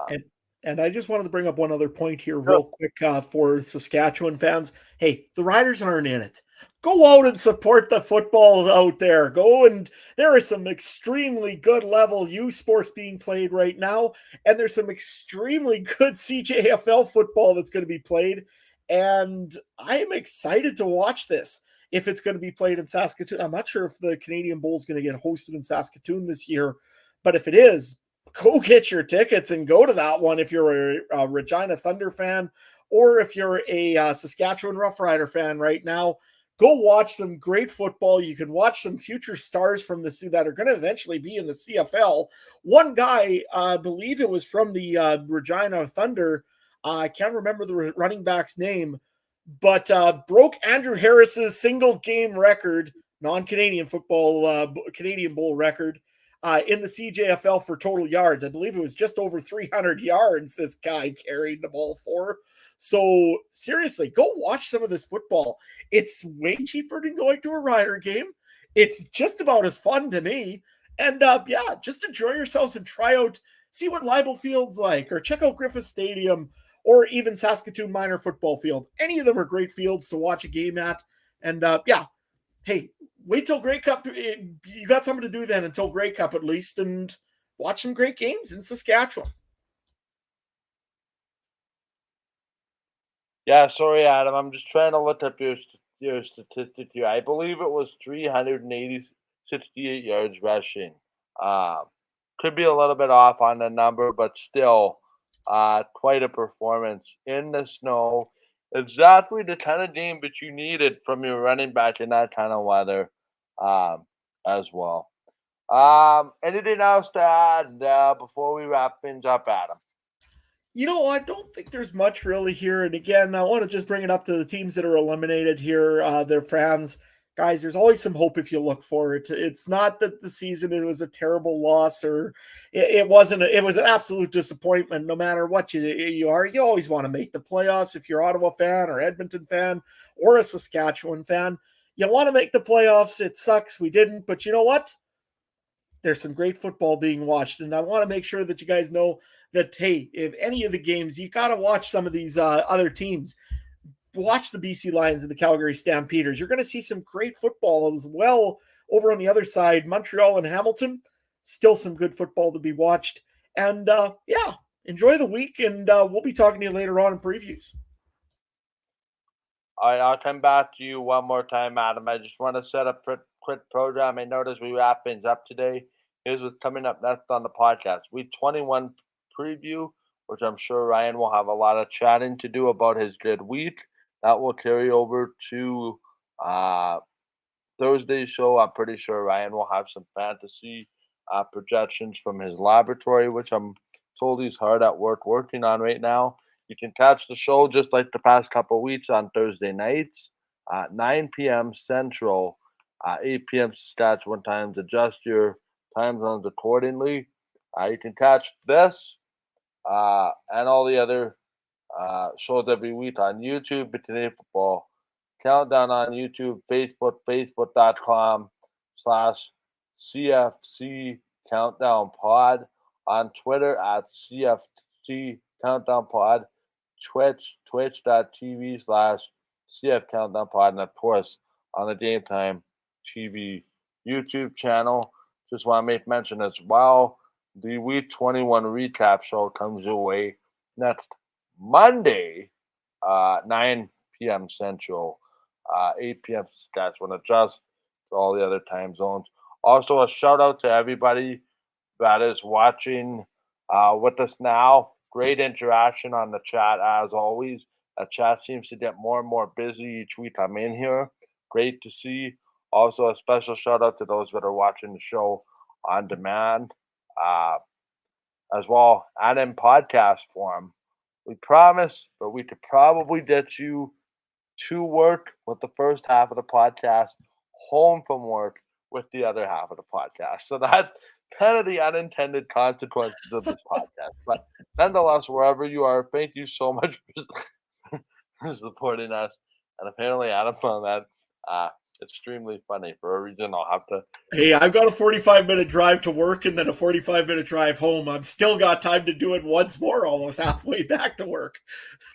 And and I just wanted to bring up one other point here, Sure. real quick, for Saskatchewan fans. Hey, the Riders aren't in it. Go out and support the football out there. Go and there is some extremely good level U sports being played right now, and there's some extremely good CJFL football that's going to be played. And I am excited to watch this if it's going to be played in Saskatoon. I'm not sure if the Canadian Bowl is going to get hosted in Saskatoon this year, but if it is, go get your tickets and go to that one if you're a Regina Thunder fan or if you're a Saskatchewan Roughrider fan right now. Go watch some great football. You can watch some future stars from the sea that are going to eventually be in the CFL. One guy, I believe it was from the Regina Thunder. I can't remember the running back's name, but broke Andrew Harris's single game record, non-Canadian football, Canadian Bowl record in the CJFL for total yards. I believe it was just over 300 yards this guy carried the ball for. So seriously, go watch some of this football. It's way cheaper than going to a Rider game. It's just about as fun to me. And yeah, just enjoy yourselves and try out, see what Libel Field's like, or check out Griffith Stadium, or even Saskatoon Minor Football Field. Any of them are great fields to watch a game at. And yeah, hey, wait till Grey Cup. You got something to do then until Grey Cup at least, and watch some great games in Saskatchewan. Yeah, sorry, Adam. I'm just trying to look up your statistic here. I believe it was 68 yards rushing. Uh, could be a little bit off on the number, but still, quite a performance in the snow. Exactly the kind of game that you needed from your running back in that kind of weather, um, as well. Anything else to add before we wrap things up, Adam? You know, I don't think there's much really here. And again, I want to just bring it up to the teams that are eliminated here, their fans. Guys, there's always some hope if you look for it. It's not that the season it was a terrible loss or it wasn't. It was an absolute disappointment. No matter what you are, you always want to make the playoffs. If you're an Ottawa fan or Edmonton fan or a Saskatchewan fan, you want to make the playoffs. It sucks we didn't, but you know what? There's some great football being watched. And I want to make sure that you guys know that, hey, if any of the games, you got to watch some of these other teams. Watch the BC Lions and the Calgary Stampeders. You're going to see some great football as well over on the other side. Montreal and Hamilton, still some good football to be watched. And yeah, enjoy the week. And we'll be talking to you later on in previews. All right, I'll come back to you one more time, Adam. I just want to set up a quick program. I noticed we wrap things up today. Here's what's coming up next on the podcast. Week 21 preview, which I'm sure Ryan will have a lot of chatting to do about his good week. That will carry over to Thursday's show. I'm pretty sure Ryan will have some fantasy projections from his laboratory, which I'm told he's hard at work working on right now. You can catch the show just like the past couple weeks on Thursday nights at 9 p.m. Central, 8 p.m. Saskatchewan times. Adjust your time zones accordingly. You can catch this and all the other shows every week on YouTube. But Today Football Countdown on YouTube, Facebook, facebook.com/CFC Countdown Pod, on Twitter at CFC Countdown Pod, twitch.tv/CF Countdown Pod, and of course on the Game Time TV YouTube channel. Just want to make mention as well, the Week 21 recap show comes your way next Monday, 9 p.m. Central, 8 p.m. Saskatchewan. Adjust to all the other time zones. Also, a shout out to everybody that is watching with us now. Great interaction on the chat as always. The chat seems to get more and more busy each week I'm in here. Great to see. Also, a special shout out to those that are watching the show on demand. as well and in podcast form. We promise, but we could probably get you to work with the first half of the podcast, home from work with the other half of the podcast. So that's kind of the unintended consequences of this podcast. But nonetheless, wherever you are, thank you so much for supporting us. And apparently, Adam found that extremely funny. For a reason, I'll have to. Hey, I've got a 45-minute drive to work and then a 45-minute drive home. I've still got time to do it once more, almost halfway back to work.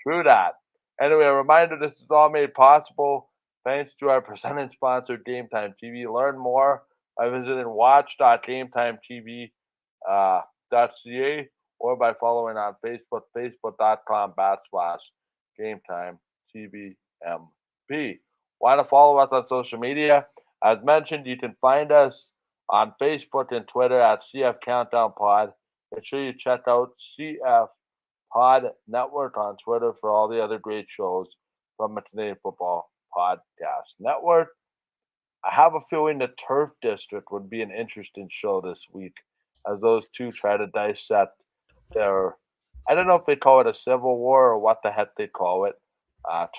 True that. Anyway, a reminder, this is all made possible thanks to our presenting sponsor, Game Time TV. Learn more by visiting watch.gametimetv.ca or by following on Facebook, facebook.com/GameTimeTVMP. Want to follow us on social media? As mentioned, you can find us on Facebook and Twitter at CF Countdown Pod. Make sure you check out CF Pod Network on Twitter for all the other great shows from the Canadian Football Podcast Network. I have a feeling the Turf District would be an interesting show this week as those two try to dissect their, I don't know if they call it a civil war or what the heck they call it,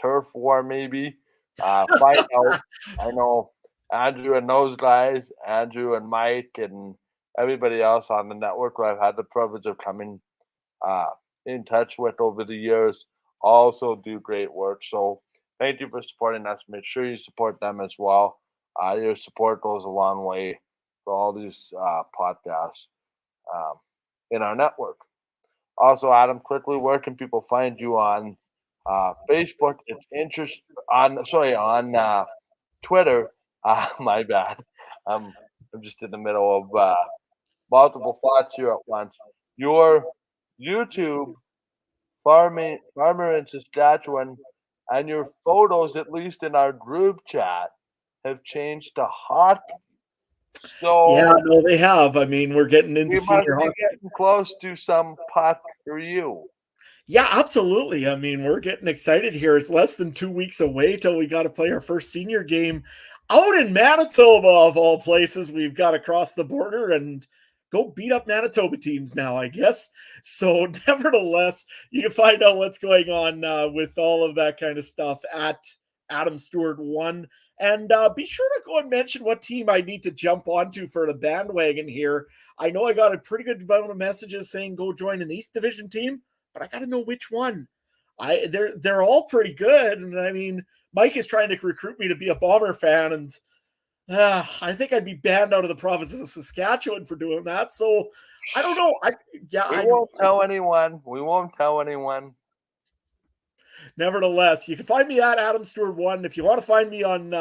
turf war maybe. Find out. I know Andrew and those guys, Andrew and Mike and everybody else on the network who I've had the privilege of coming in touch with over the years also do great work. So thank you for supporting us. Make sure you support them as well. Your support goes a long way for all these podcasts in our network. Also, Adam, quickly, where can people find you on Facebook? It's on Twitter. My bad. I'm just in the middle of multiple thoughts here at once. Your YouTube farmer in Saskatchewan, and your photos, at least in our group chat, have changed to hockey. So Yeah, no, they have. I mean, we're getting into we must senior be hockey. getting close to some puck for you. Yeah, absolutely. I mean, we're getting excited here. It's less than 2 weeks away till we got to play our first senior game out in Manitoba, of all places. We've got to cross the border and go beat up Manitoba teams now, I guess. So, nevertheless, you can find out what's going on with all of that kind of stuff at Adam Stewart 1. And be sure to go and mention what team I need to jump onto for the bandwagon here. I know I got a pretty good amount of messages saying go join an East Division team, but I got to know which one. They're all pretty good, and I mean, Mike is trying to recruit me to be a Bomber fan, and I think I'd be banned out of the province of Saskatchewan for doing that. So I don't know. We won't tell anyone. We won't tell anyone. Nevertheless, you can find me at Adam Stewart 1. If you want to find me on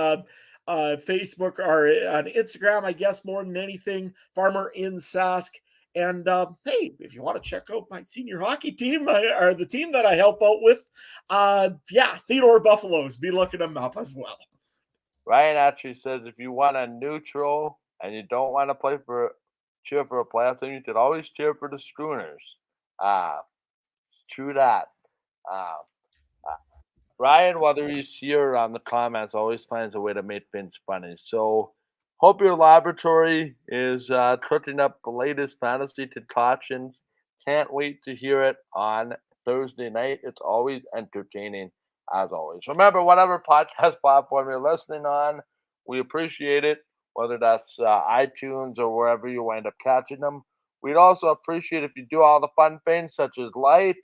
Facebook or on Instagram, I guess more than anything, Farmer in Sask. And hey, if you want to check out my senior hockey team or the team that I help out with, Theodore Buffaloes, be looking them up as well. Ryan actually says if you want a neutral and you don't want to cheer for a playoff team, you could always cheer for the Schooners. It's true that. Ryan, whether he's here or on the comments, always finds a way to make things funny. So hope your laboratory is cooking up the latest fantasy concoctions. Can't wait to hear it on Thursday night. It's always entertaining, as always. Remember, whatever podcast platform you're listening on, we appreciate it, whether that's iTunes or wherever you wind up catching them. We'd also appreciate if you do all the fun things such as like,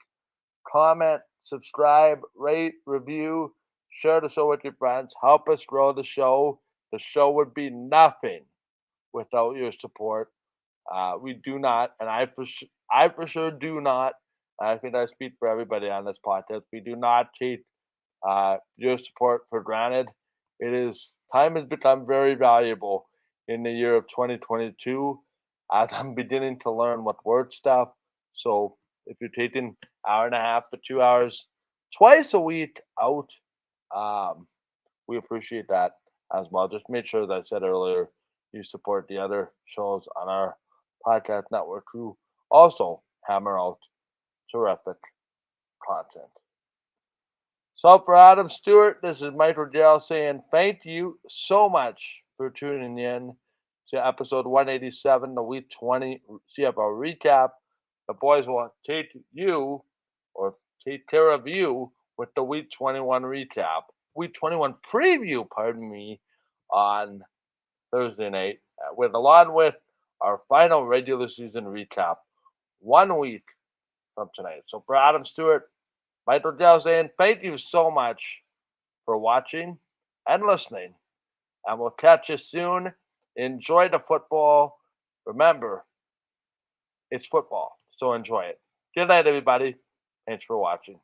comment, subscribe, rate, review, share the show with your friends. Help us grow the show. The show would be nothing without your support. We do not, and I for sure do not. I think I speak for everybody on this podcast. We do not take your support for granted. Time has become very valuable in the year of 2022 as I'm beginning to learn what word stuff. So if you're taking hour and a half to 2 hours twice a week out, we appreciate that as well. Just make sure, as I said earlier, you support the other shows on our podcast network who also hammer out terrific content. So for Adam Stewart, this is Michael Gale saying thank you so much for tuning in to episode 187, the Week 20 CFL recap. the boys will take care of you with the Week 21 recap, Week 21 preview, pardon me, on Thursday night, along with our final regular season recap 1 week from tonight. So for Adam Stewart, Michael Dell saying thank you so much for watching and listening. And we'll catch you soon. Enjoy the football. Remember, it's football, so enjoy it. Good night, everybody. Thanks for watching.